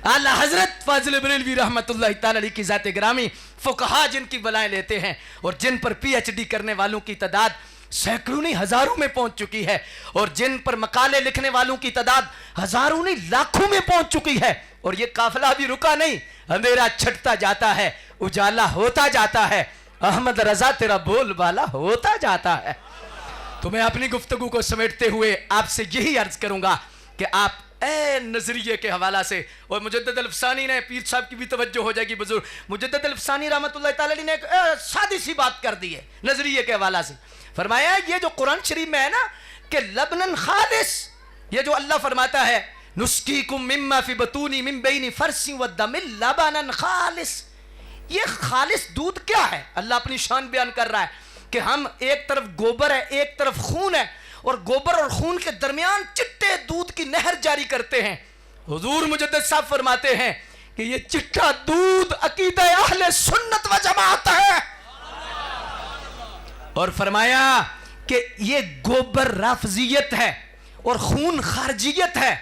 اعلیٰ حضرت فاضل بریلوی رحمت اللہ تعالی علیہ کی ذات گرامی، فقہا جن کی بلائیں لیتے ہیں اور جن پر پی ایچ ڈی کرنے والوں کی تعداد سینکڑوں نہیں ہزاروں میں پہنچ چکی ہے، اور جن پر مقالے لکھنے والوں کی تعداد ہزاروں نہیں لاکھوں میں پہنچ چکی ہے. اور یہ قافلہ بھی رکا نہیں، اندھیرا چھٹتا جاتا ہے، اجالا ہوتا جاتا ہے، احمد رضا تیرا بول بالا ہوتا جاتا ہے. تو میں اپنی گفتگو کو سمیٹتے ہوئے آپ سے یہی عرض کروں گا کہ آپ اے نظریے کے حوالہ سے، اور مجدد الفسانی نے، پیر صاحب کی بھی توجہ ہو جائے گی بزرگ، مجدد الفسانی رحمت اللہ تعالی علیہ نے ایک سادی سی بات کر دی ہے نظریے کے حوالہ سے. فرمایا یہ جو قرآن شریف میں ہے نا کہ لبنن خالص، یہ جو اللہ فرماتا ہے نسقیکم مما فی بطونی من بین فرث ودم لبنن خالص، یہ خالص دودھ کیا ہے؟ اللہ اپنی شان بیان کر رہا ہے کہ ہم ایک طرف گوبر ہے ایک طرف خون ہے، اور گوبر اور خون کے درمیان چٹے دودھ کی نہر جاری کرتے ہیں. حضور مجدد صاحب فرماتے ہیں کہ یہ چٹا دودھ عقیدہ اہل سنت و جماعت ہے، اور فرمایا کہ یہ گوبر رافضیت ہے، اور خون خارجیت ہے.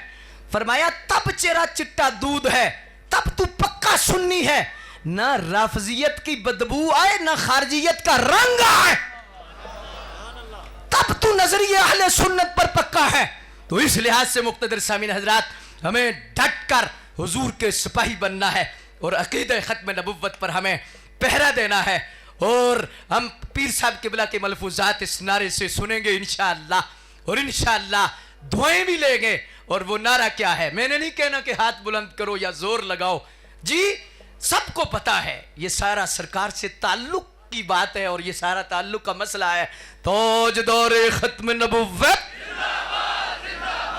فرمایا تب چہرہ چٹا دودھ ہے، تب تو پکا سنی ہے. نہ رافضیت کی بدبو آئے نہ خارجیت کا رنگ آئے، تب تو نظریہ اہل سنت پر پکا ہے. تو اس لحاظ سے مقتدر سامعین حضرات، ہمیں ڈٹ کر حضور کے سپاہی بننا ہے اور عقیدہ ختم نبوت پر ہمیں پہرا دینا ہے. اور ہم پیر صاحب قبلہ کے ملفوظات اس نعرے سے سنیں گے انشاءاللہ، اور انشاءاللہ دعائیں بھی لیں گے. اور وہ نعرہ کیا ہے؟ میں نے نہیں کہنا کہ ہاتھ بلند کرو یا زور لگاؤ، جی سب کو پتا ہے یہ سارا سرکار سے تعلق کی بات ہے اور یہ سارا تعلق کا مسئلہ ہے. تاج دور ختم نبوت.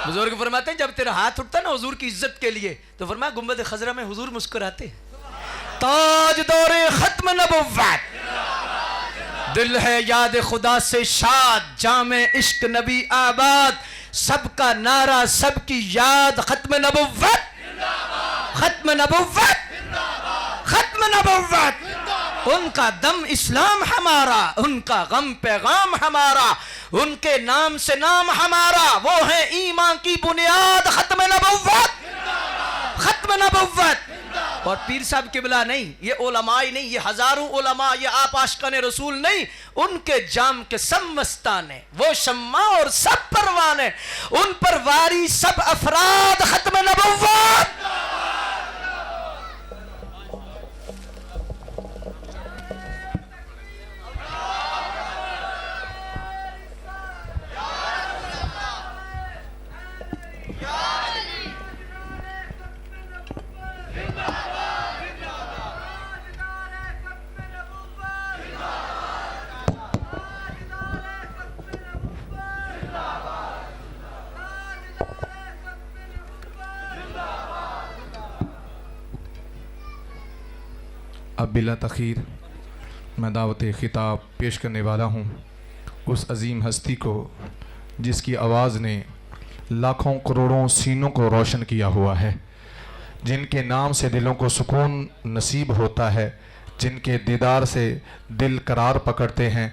بزرگ فرماتے ہیں جب تیرا ہاتھ اٹھتا نا حضور کی عزت کے لیے تو فرمایا گنبد خضرا میں حضور مسکراتے. تاج دور ختم نبوت، دل ہے یاد خدا سے شاد، جام عشق نبی آباد، سب کا نعرہ سب کی یاد. ختم نبوت، ختم نبوت، ختم نبوت. ان کا دم اسلام ہمارا، ان کا غم پیغام ہمارا، ان کے نام سے نام ہمارا، وہ ہے ایمان کی بنیاد. ختم نبوت، ختم نبوت. اور پیر صاحب قبلہ نہیں، یہ علماء نہیں، یہ ہزاروں علماء، یہ آپ عاشقان رسول نہیں، ان کے جام کے سب مستانے، وہ شمع اور سب پروانے، ان پر واری سب افراد. ختم نبوت. اب بلا تخیر میں دعوت خطاب پیش کرنے والا ہوں اس عظیم ہستی کو جس کی آواز نے لاکھوں کروڑوں سینوں کو روشن کیا ہوا ہے، جن کے نام سے دلوں کو سکون نصیب ہوتا ہے، جن کے دیدار سے دل قرار پکڑتے ہیں.